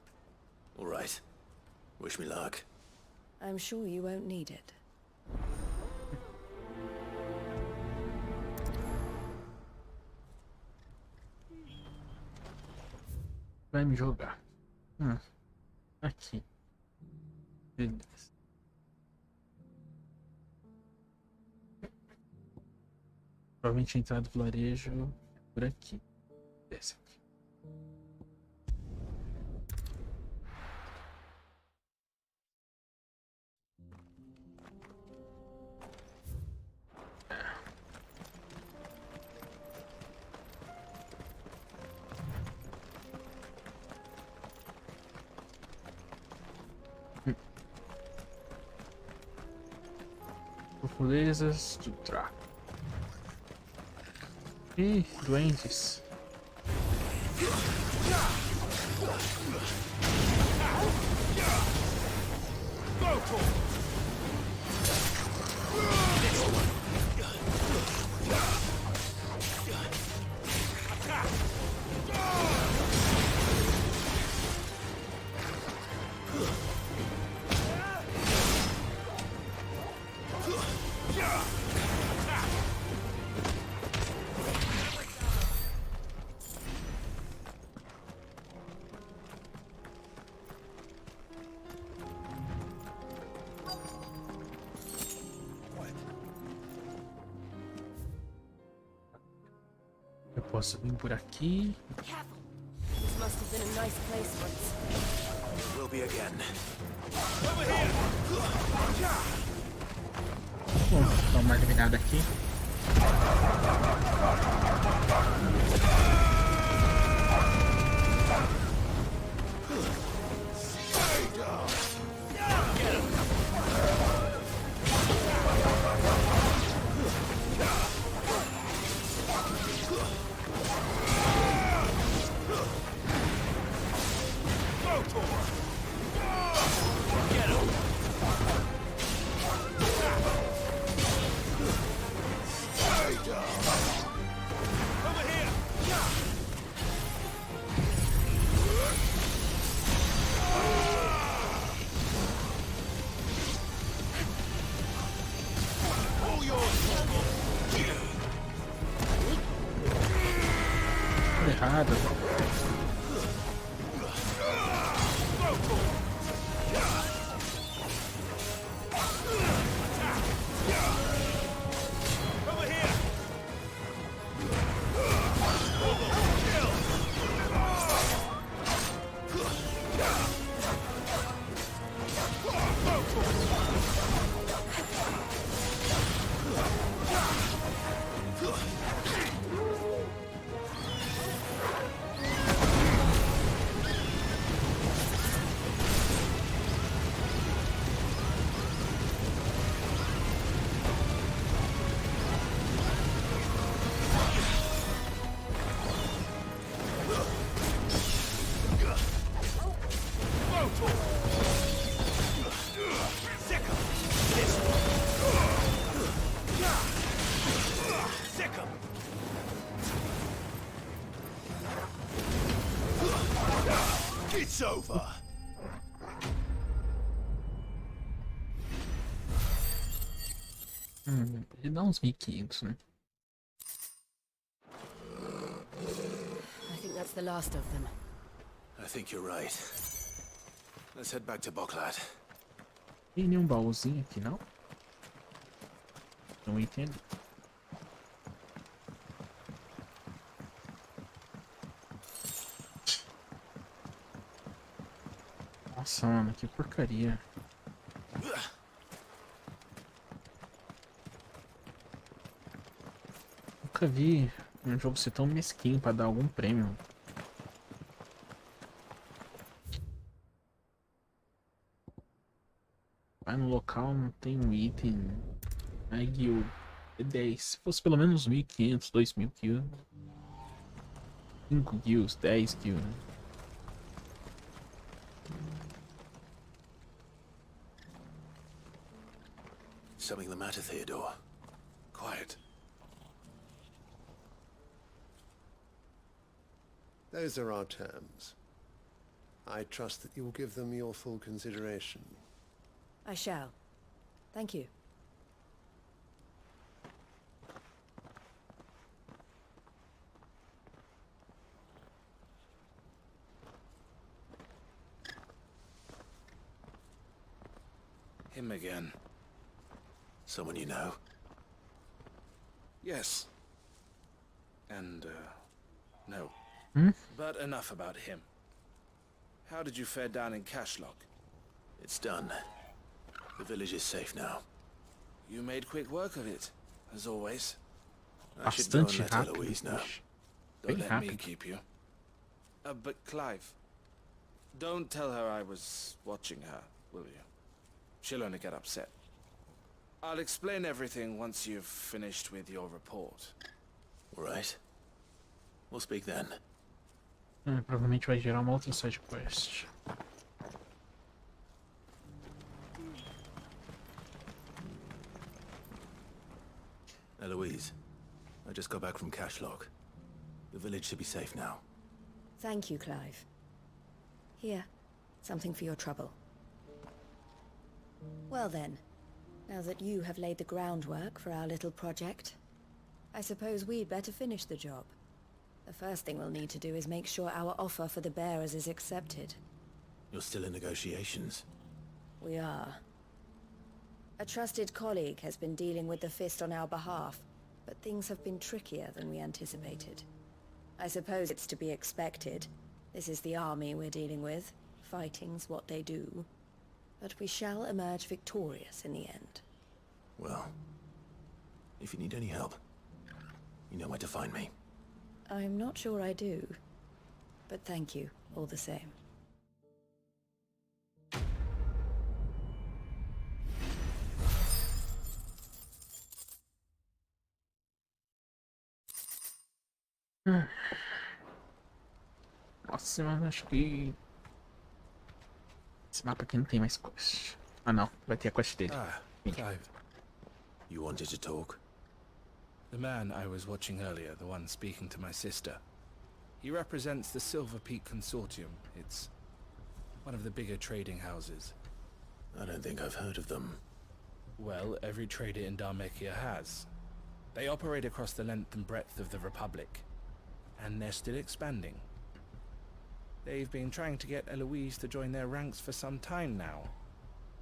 Speaker 3: All right. Wish me luck.
Speaker 8: I'm sure you won't need it.
Speaker 1: Vai me jogar. Aqui. Beleza. Provavelmente a entrada do vilarejo é por aqui. Desce aqui. Profundezas do trapo. Ih, duendes. Eu posso vir por aqui.
Speaker 8: This must have been a nice place once.
Speaker 3: Will be again.
Speaker 1: Bom, vou dar uma eliminada aqui. Errado.
Speaker 18: It's over.
Speaker 1: Ele dá uns 1500, né?
Speaker 8: I think that's the last of them.
Speaker 3: I think you're right. Let's head back to Boklat.
Speaker 1: Tem nenhum baúzinho aqui, não? Não entendo. Nossa, mano, que porcaria. Nunca vi um jogo ser tão mesquinho pra dar algum prêmio. Vai no local, não tem um item. Aí guild é 10. Se fosse pelo menos 1500, 2000 kills. 5 guilds, 10 kills.
Speaker 3: Something the matter, Theodore? Quiet.
Speaker 12: Those are our terms. I trust that you will give them your full consideration.
Speaker 8: I shall. Thank you.
Speaker 2: Him again.
Speaker 3: Someone you know?
Speaker 2: Yes. And, no. But enough about him. How did you fare down in Cashlock?
Speaker 3: It's done. The village is safe now.
Speaker 2: You made quick work of it, as always.
Speaker 3: I should go and let Eloise know.
Speaker 2: Don't let me keep you. But Clive, don't tell her I was watching her, will you? She'll only get upset. I'll explain everything once you've finished with your report.
Speaker 3: All right. We'll speak then.
Speaker 1: Provavelmente vai gerar uma outra side quest.
Speaker 3: Eloise, I just got back from Cashlock. The village should be safe now.
Speaker 8: Thank you, Clive. Here, something for your trouble. Well then, now that you have laid the groundwork for our little project, I suppose we'd better finish the job. The first thing we'll need to do is make sure our offer for the bearers is accepted.
Speaker 3: You're still in negotiations?
Speaker 8: We are. A trusted colleague has been dealing with the Fist on our behalf, but things have been trickier than we anticipated. I suppose it's to be expected. This is the army we're dealing with. Fighting's what they do. But we shall emerge victorious in the end.
Speaker 3: Well, if you need any help, you know where to find me.
Speaker 8: I'm not sure I do. But thank you, all the same.
Speaker 1: Nossa, mano, acho que... Esse mapa aqui não tem mais quest. Ah, não. Vai ter a quest dele.
Speaker 4: Ah, Clive.
Speaker 3: You wanted to talk?
Speaker 4: The man I was watching earlier, the one speaking to my sister. He represents the Silver Peak Consortium. It's one of the bigger trading houses.
Speaker 3: I don't think I've heard of them.
Speaker 4: Well, every trader in Dharmekia has. They operate across the length and breadth of the Republic. And they're still expanding. They've been trying to get Eloise to join their ranks for some time now.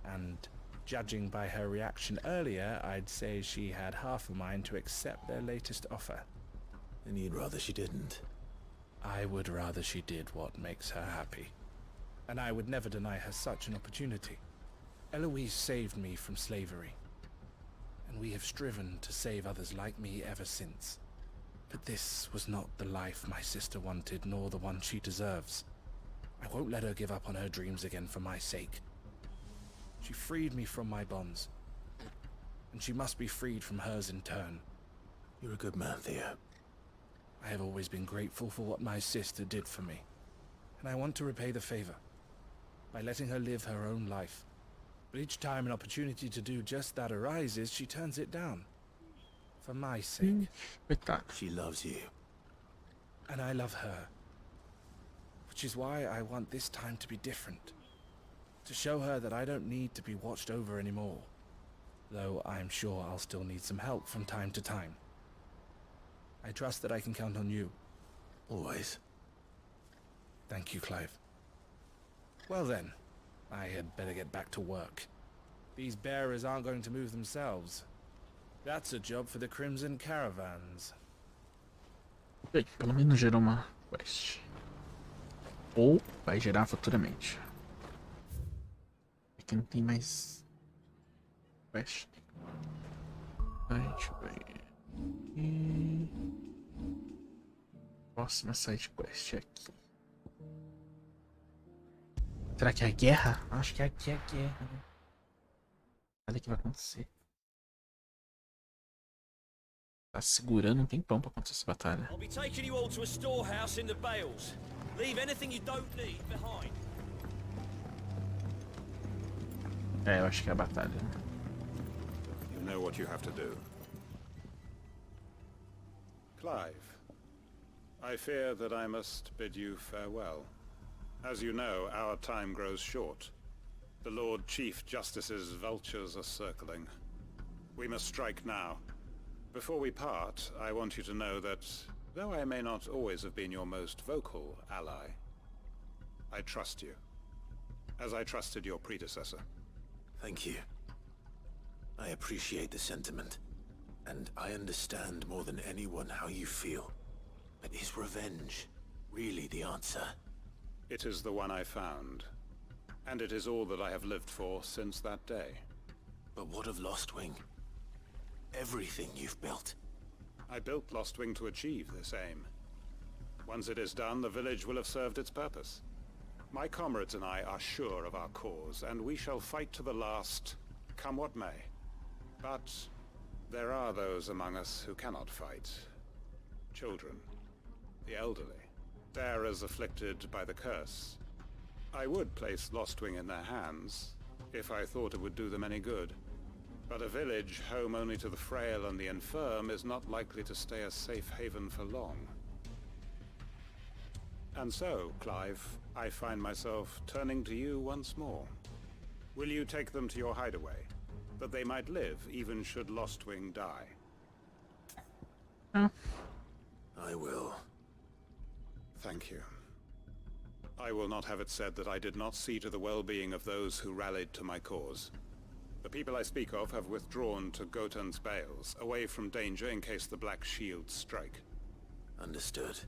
Speaker 4: And judging by her reaction earlier, I'd say she had half a mind to accept their latest offer.
Speaker 3: And you'd rather she didn't?
Speaker 4: I would rather she did what makes her happy. And I would never deny her such an opportunity. Eloise saved me from slavery. And we have striven to save others like me ever since. But this was not the life my sister wanted, nor the one she deserves. I won't let her give up on her dreams again for my sake. She freed me from my bonds. And she must be freed from hers in turn.
Speaker 3: You're a good man, Theo.
Speaker 4: I have always been grateful for what my sister did for me. And I want to repay the favor by letting her live her own life. But each time an opportunity to do just that arises, she turns it down. For my sake.
Speaker 3: She loves you.
Speaker 4: And I love her. Which is why I want this time to be different. To show her that I don't need to be watched over anymore. Though I'm sure I'll still need some help from time to time. I trust that I can count on you.
Speaker 3: Always.
Speaker 4: Thank you, Clive. Well then, I had better get back to work. These bearers aren't going to move themselves. That's a job for the Crimson Caravans.
Speaker 1: Bem, pelo menos gerou uma quest. Ou vai gerar futuramente. Aqui não tem mais quest. Deixa eu ver. Aqui. Próxima side quest é aqui. Será que é a guerra? Acho que aqui é a guerra. Olha o que vai acontecer. Tá segurando um tempão pra acontecer essa batalha.
Speaker 16: I'll be taking you all to a storehouse in the Bales. Leave anything you don't need behind.
Speaker 1: É, eu acho que é a batalha.
Speaker 14: You know what you have to do. Clive, I fear that I must bid you farewell. As you know, our time grows short. The Lord Chief Justice's vultures are circling. We must strike now. Before we part, I want you to know that, though I may not always have been your most vocal ally, I trust you, as I trusted your predecessor.
Speaker 3: Thank you. I appreciate the sentiment, and I understand more than anyone how you feel. But is revenge really the answer?
Speaker 14: It is the one I found, and it is all that I have lived for since that day.
Speaker 3: But what of Lostwing? Everything you've built.
Speaker 14: I built Lostwing to achieve this aim. Once it is done, the village will have served its purpose. My comrades and I are sure of our cause, and we shall fight to the last, come what may. But there are those among us who cannot fight. Children, the elderly, bearers afflicted by the curse. I would place Lostwing in their hands, if I thought it would do them any good. But a village home only to the frail and the infirm is not likely to stay a safe haven for long. And so, Clive, I find myself turning to you once more. Will you take them to your hideaway, that they might live even should Lostwing die?
Speaker 3: I will.
Speaker 14: Thank you. I will not have it said that I did not see to the well-being of those who rallied to my cause. The people I speak of have withdrawn to Gotan's Bales, away from danger in case the Black Shields strike.
Speaker 3: Understood.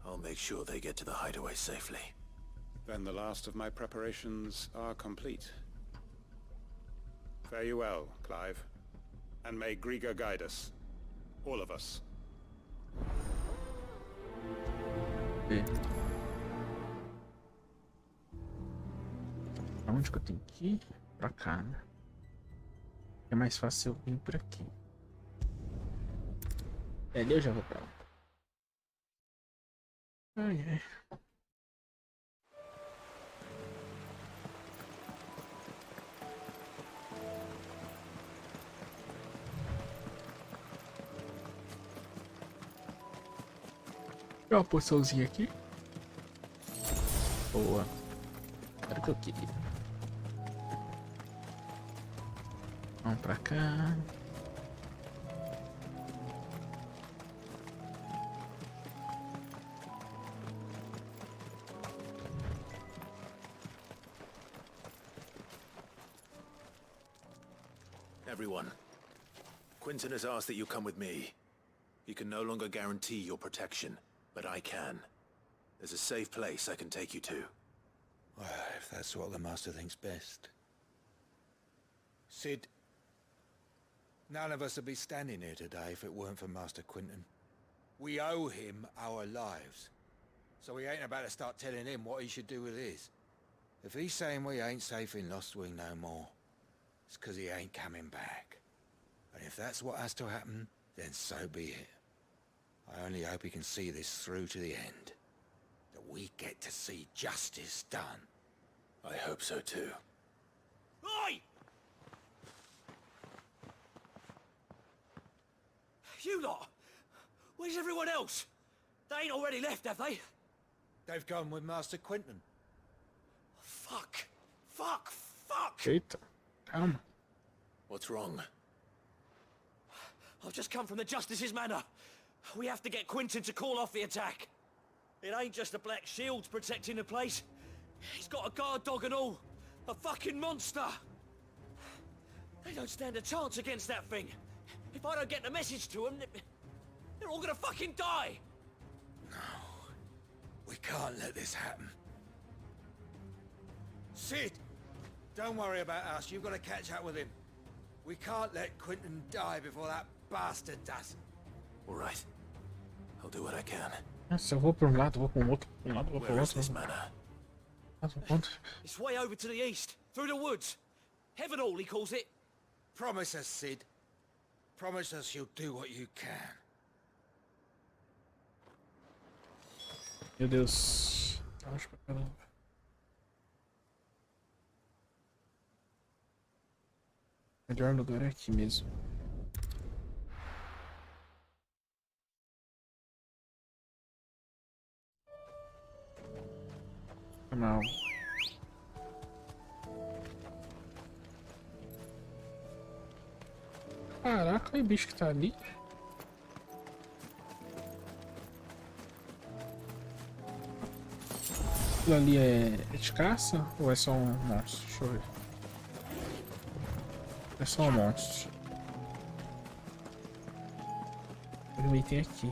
Speaker 3: I'll make sure they get to the hideaway safely.
Speaker 14: Then the last of my preparations are complete. Fare you well, Clive. And may Griga guide us. All of us.
Speaker 1: Onde que eu tenho que ir? Pra cá, né? É mais fácil eu vir por aqui. Ali eu já vou pra lá. Ai, ai. Tem uma poçãozinha aqui. Boa. Era o que eu queria. Vamos pra cá.
Speaker 3: Everyone, Quinton has asked that you come with me. He can no longer guarantee your protection, but I can. There's a safe place I can take you to.
Speaker 5: Well, if that's what the Master thinks best. Sid, none of us would be standing here today if it weren't for Master Quinton. We owe him our lives. So we ain't about to start telling him what he should do with his. If he's saying we ain't safe in Lostwing no more, it's 'cause he ain't coming back. And if that's what has to happen, then so be it. I only hope he can see this through to the end. That we get to see justice done.
Speaker 3: I hope so too.
Speaker 16: Oi! You lot! Where's everyone else? They ain't already left, have they?
Speaker 5: They've gone with Master Quinton.
Speaker 16: Fuck! Fuck! Fuck!
Speaker 1: Eita, calma.
Speaker 3: What's wrong?
Speaker 16: I've just come from the Justice's manor. We have to get Quinton to call off the attack. It ain't just the Black Shields protecting the place. He's got a guard dog and all. A fucking monster. They don't stand a chance against that thing. If I don't get the message to them, they're all gonna fucking die.
Speaker 5: We can't let this happen. Sid! Don't worry about us. You've got to catch up with him. We can't let Quinton die before that bastard does.
Speaker 3: All right. I'll do what I can.
Speaker 1: Se eu vou pra um lado, vou pra um outro. Pra um lado, vou pro
Speaker 3: Where is
Speaker 1: outro.
Speaker 3: this manor?
Speaker 16: It's way over to the east, through the woods. Heaven Hall, he calls it.
Speaker 5: Promise us, Sid. Promise us you'll do what you can.
Speaker 1: Meu Deus. Acho pra caramba. O melhor lugar é aqui mesmo. Não. Caraca, o bicho que tá ali. Aquilo ali é de caça ou é só um monstro? Deixa eu ver. É só um monstro. Tem um item aqui.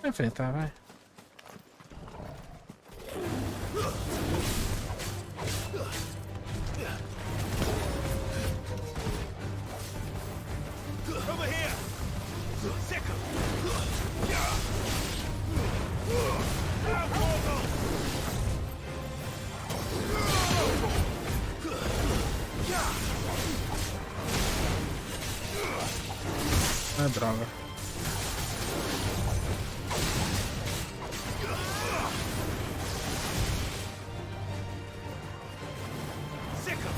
Speaker 1: Vou enfrentar, vai.
Speaker 16: Over here! Second!
Speaker 1: Ah, droga.
Speaker 16: Second!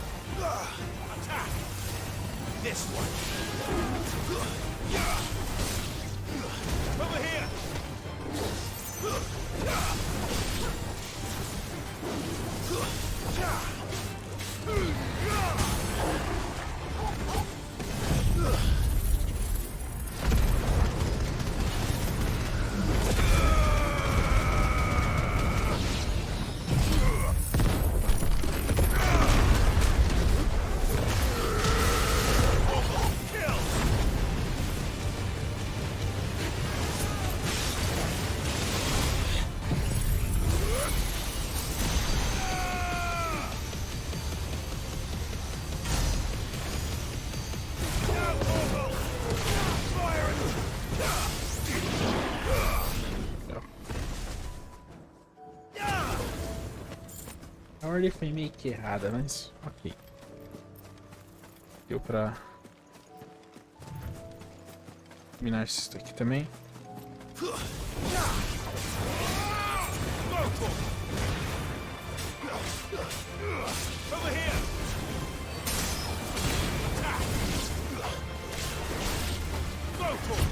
Speaker 1: ordem foi meio que errada, mas ok. Deu pra terminar isso daqui também.
Speaker 15: Over here! Go for it!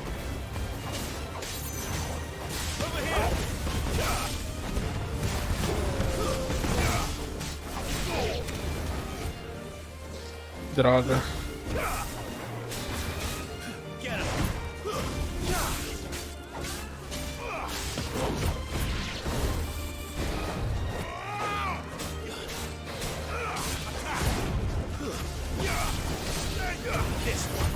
Speaker 15: Over here!
Speaker 1: Droga.
Speaker 15: Get him! This one.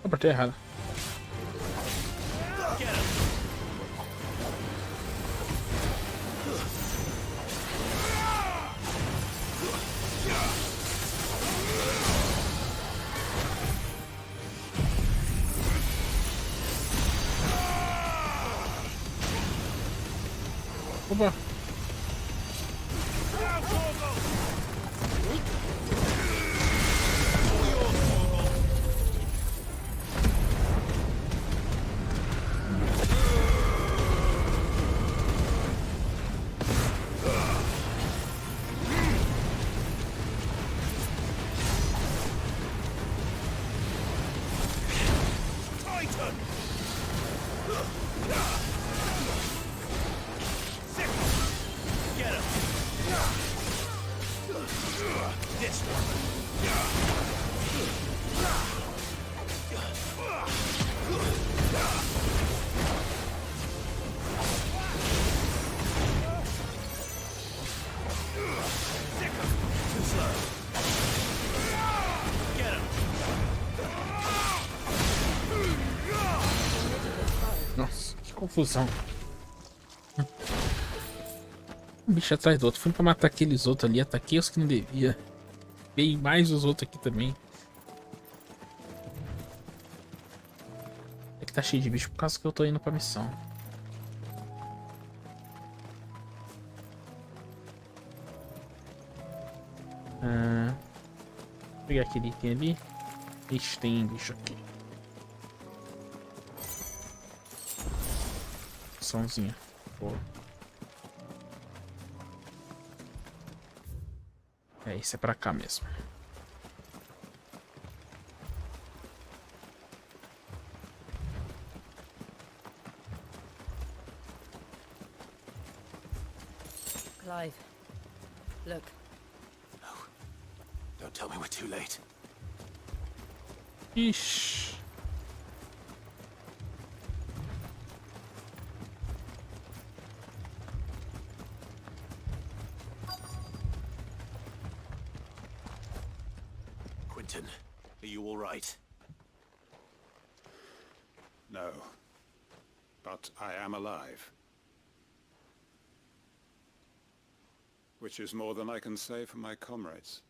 Speaker 1: Apertei errado. Opa. Nossa, que confusão. Um bicho atrás do outro. Fui pra matar aqueles outros ali, ataquei os que não devia. Veio mais os outros aqui também. É que tá cheio de bicho por causa que eu tô indo pra missão. Vou pegar aquele item ali. Ixi, tem bicho aqui. Poçãozinha. Boa. É, isso é pra cá mesmo.
Speaker 8: Clive, look.
Speaker 3: No. Don't tell me we're too late.
Speaker 1: Ixi.
Speaker 3: Quentin, are you all right?
Speaker 14: No. But I am alive. Which is more than I can say for my comrades.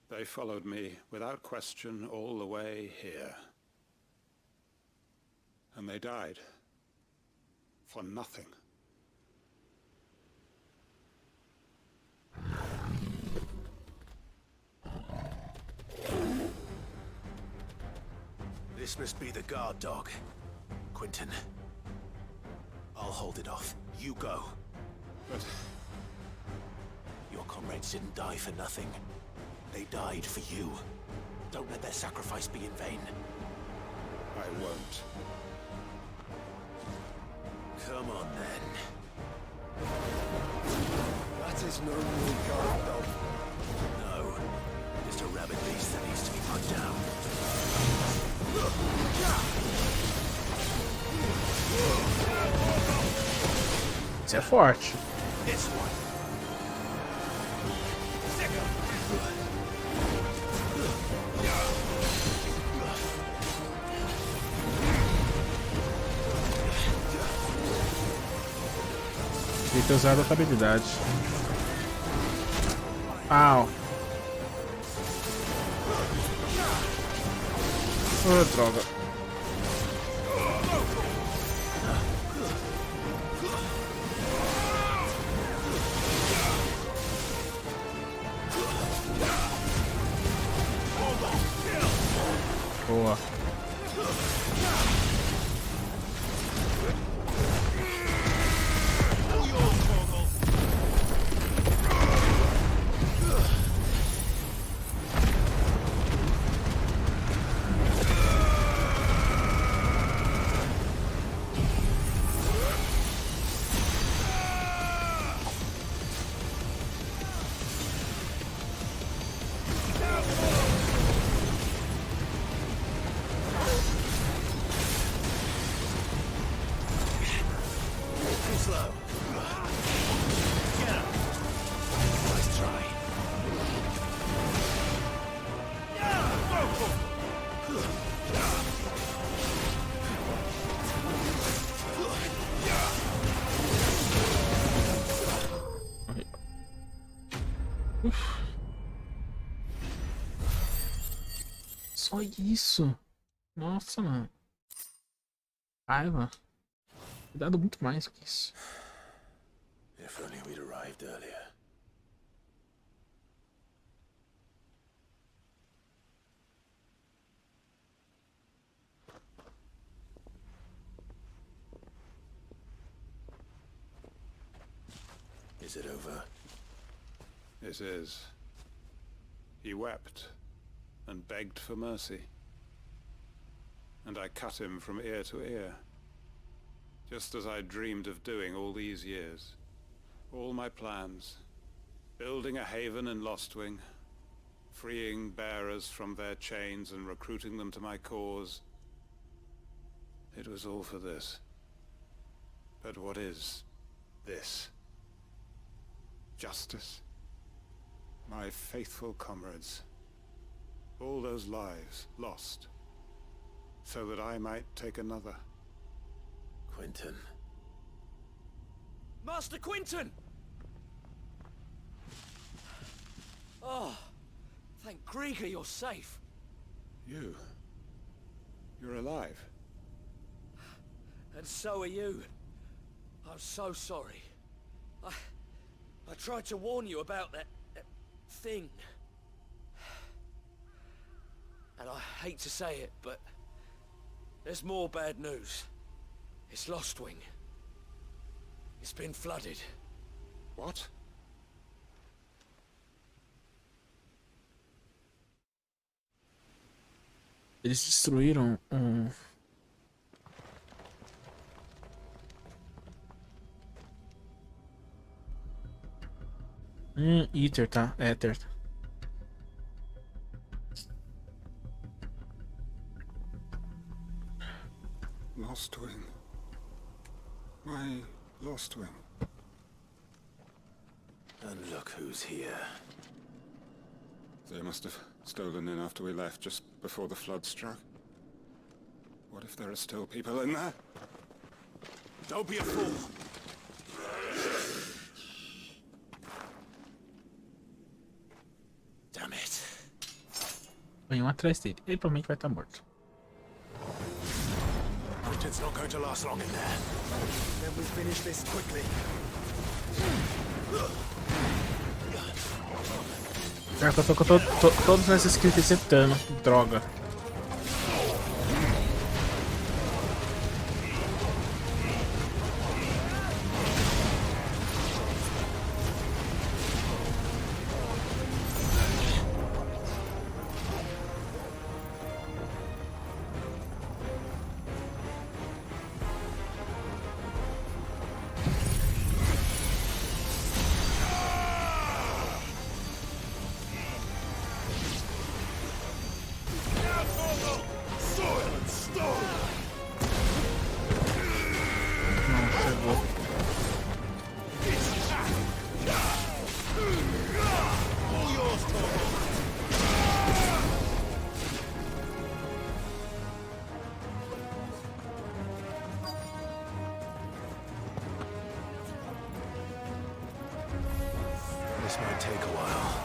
Speaker 14: They followed me without question all the way here. And they died. For nothing.
Speaker 3: This must be the guard dog. Quentin. I'll hold it off. You go.
Speaker 14: But
Speaker 3: your comrades didn't die for nothing. They died for you. Don't let their sacrifice be in vain.
Speaker 14: I won't.
Speaker 3: Come on, then.
Speaker 6: That is no real guard dog.
Speaker 3: No. Just a rabid beast that needs to be put down.
Speaker 1: Isso é forte.
Speaker 3: This one.
Speaker 1: Devia ter usado outra habilidade. Au. Oh, droga. Boa. Só isso. Nossa, mano. Raiva. Cuidado muito mais que isso.
Speaker 3: If only we'd arrived earlier. Is it over?
Speaker 14: It is. He wept and begged for mercy. And I cut him from ear to ear. Just as I dreamed of doing all these years. All my plans. Building a haven in Lostwing. Freeing bearers from their chains and recruiting them to my cause. It was all for this. But what is this? Justice. My faithful comrades. All those lives lost. So that I might take another.
Speaker 3: Quentin.
Speaker 16: Master Quentin! Oh, thank Grieger you're safe.
Speaker 14: You're alive.
Speaker 16: And so are you. I'm so sorry. I tried to warn you about that thing. And I hate to say it, but there's more bad news. It's Lostwing. It's been flooded.
Speaker 14: What?
Speaker 1: Eles destruíram Ether, tá? Ether.
Speaker 14: Lostwing. My Lostwing.
Speaker 3: And look who's here.
Speaker 14: They must have stolen in after we left, just before the flood struck. What if there are still people in there?
Speaker 15: Don't be a fool.
Speaker 3: Damn it.
Speaker 1: Vem um atrás dele. Ele provavelmente vai estar morto.
Speaker 15: Quentin's not going to last long in there. Then we finish this quickly.
Speaker 1: Cara, eu tô com todas essas skills resetando. Droga.
Speaker 15: This might take a while.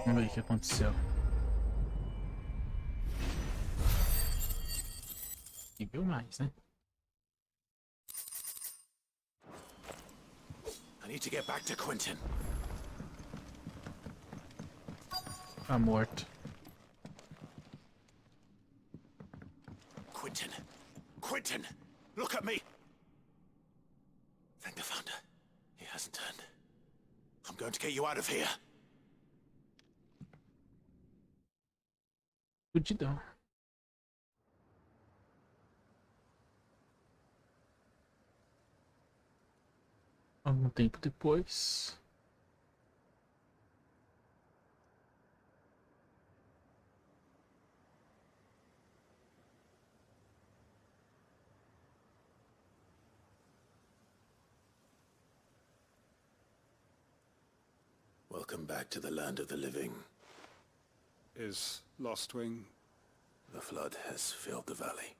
Speaker 1: Vamos ver o que aconteceu. E viu mais, né?
Speaker 15: I need to get back to Quentin.
Speaker 1: Tá morto.
Speaker 15: Quentin! Quentin! Look at me! Thank the Founder. He hasn't turned. I'm going to get you out of here.
Speaker 1: Fudidão. Algum tempo depois.
Speaker 3: Welcome back to the land of the living.
Speaker 14: Is Lostwing?
Speaker 3: The flood has filled the valley.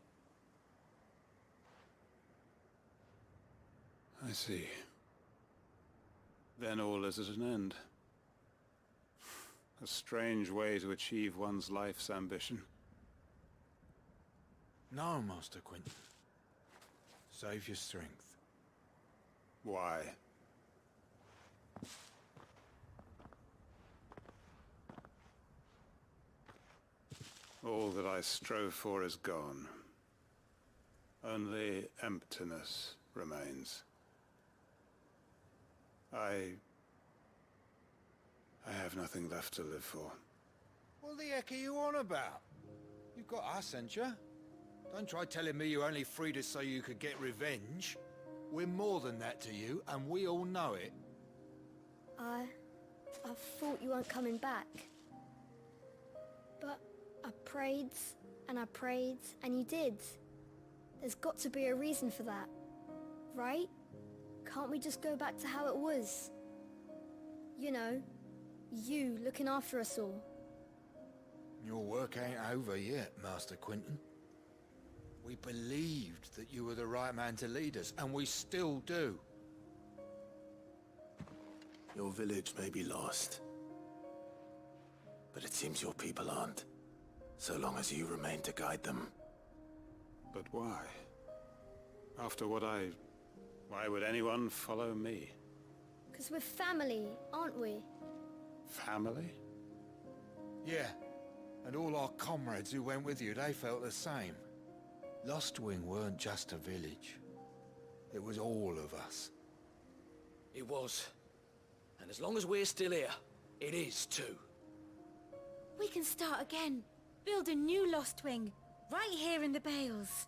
Speaker 14: I see. Then all is at an end. A strange way to achieve one's life's ambition.
Speaker 5: No, Master Quentin. Save your strength.
Speaker 14: Why? All that I strove for is gone. Only emptiness remains. I have nothing left to live for.
Speaker 5: What the heck are you on about? You've got us, ain't you? Don't try telling me you only freed us so you could get revenge. We're more than that to you, and we all know it.
Speaker 17: I thought you weren't coming back. But I prayed, and you did. There's got to be a reason for that, right? Can't we just go back to how it was? You know, you looking after us all.
Speaker 5: Your work ain't over yet, Master Quentin. We believed that you were the right man to lead us, and we still do.
Speaker 3: Your village may be lost, but it seems your people aren't, so long as you remain to guide them.
Speaker 14: But why? After what why would anyone follow me?
Speaker 17: 'Cause we're family, aren't we?
Speaker 14: Family?
Speaker 5: Yeah, and all our comrades who went with you, they felt the same. Lostwing weren't just a village. It was all of us.
Speaker 16: It was. And as long as we're still here, it is too.
Speaker 23: We can start again. Build a new Lostwing. Right here in the Bales.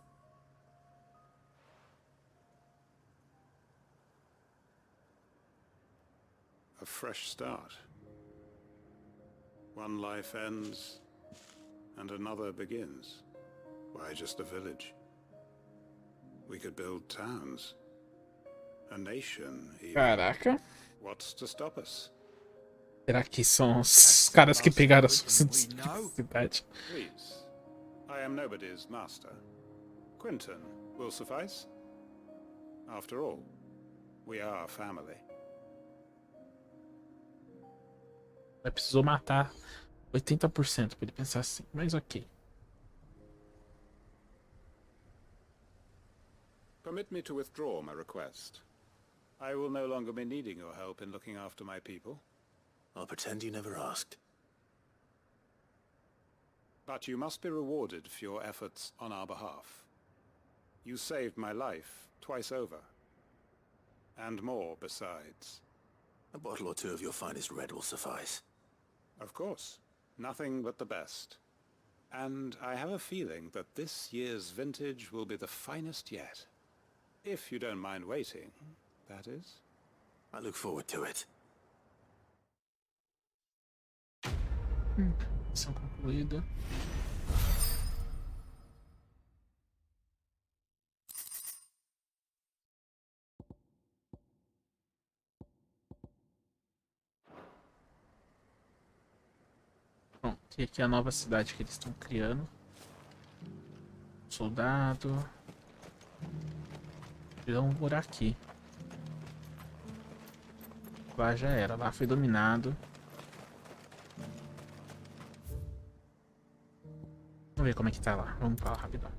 Speaker 14: A fresh start. One life ends, and another begins. Why just a village? We could build towns. A nation, even.
Speaker 1: Caraca.
Speaker 14: What's to stop us?
Speaker 1: Será que são os caras que pegaram a sua cidade?
Speaker 14: Please. I am nobody's master. Quentin will suffice. After all, we are family.
Speaker 1: Ela precisou matar 80% pra ele pensar assim, mas ok.
Speaker 14: Permit me to withdraw my request. I will no longer be needing your help in looking after my people.
Speaker 3: I'll pretend you never asked.
Speaker 14: But you must be rewarded for your efforts on our behalf. You saved my life twice over. And more besides.
Speaker 3: A bottle or two of your finest red will suffice.
Speaker 14: Of course. Nothing but the best. And I have a feeling that this year's vintage will be the finest yet. If you don't mind waiting, that is.
Speaker 3: I look forward to it.
Speaker 1: Missão concluída. Bom, e aqui é a nova cidade que eles estão criando. Soldado. Vamos morar aqui. Lá já era, lá foi dominado. Vamos ver como é que tá lá. Vamos pra lá rapidão.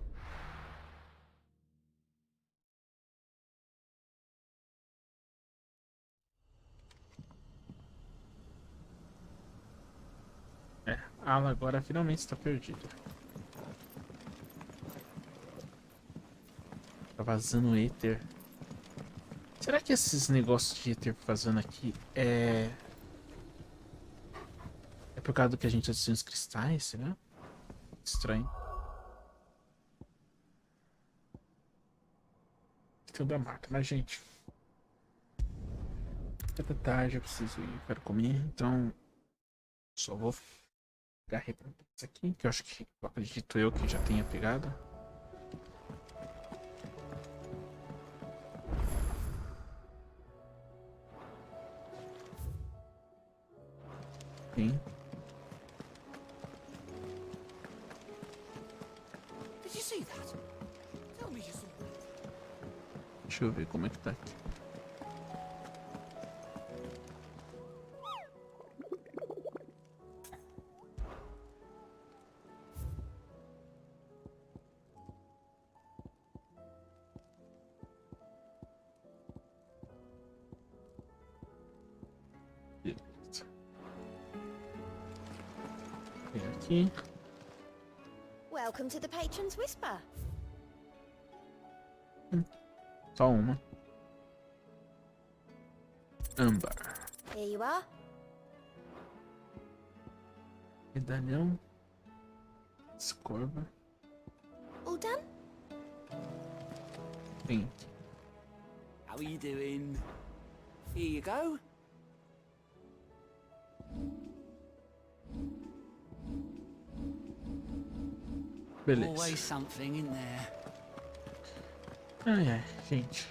Speaker 1: É, a ala agora finalmente está perdida. Tá vazando éter. Será que esses negócios de éter vazando aqui é por causa do que a gente adiciona os cristais, será? Estranho. Tem o da marca, mas gente, é tarde, eu preciso ir, eu quero comer, então só vou pegar recompensa aqui, que eu acho que, eu acredito eu que já tenha pegado. Sim.
Speaker 7: Did you see that? Tell me you saw that.
Speaker 1: Deixa eu ver como é que tá aqui. Beleza. Vem aqui.
Speaker 8: Welcome to the Patron's Whisper.
Speaker 1: Só uma. Âmbar.
Speaker 8: Here you are.
Speaker 1: Medalhão. Escorva.
Speaker 8: All done?
Speaker 1: Sim.
Speaker 7: How are you doing? Here you go.
Speaker 1: Beleza.
Speaker 7: Always something in there.
Speaker 1: Ai, ai, gente.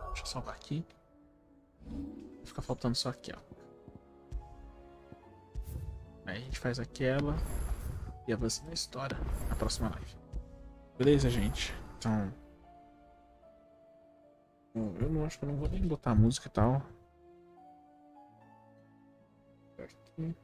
Speaker 1: Deixa eu salvar aqui. Fica faltando só aqui, ó. Aí a gente faz aquela e avança na história na próxima live. Beleza, gente? Então... eu não acho que eu não vou nem botar música e tal. Aqui.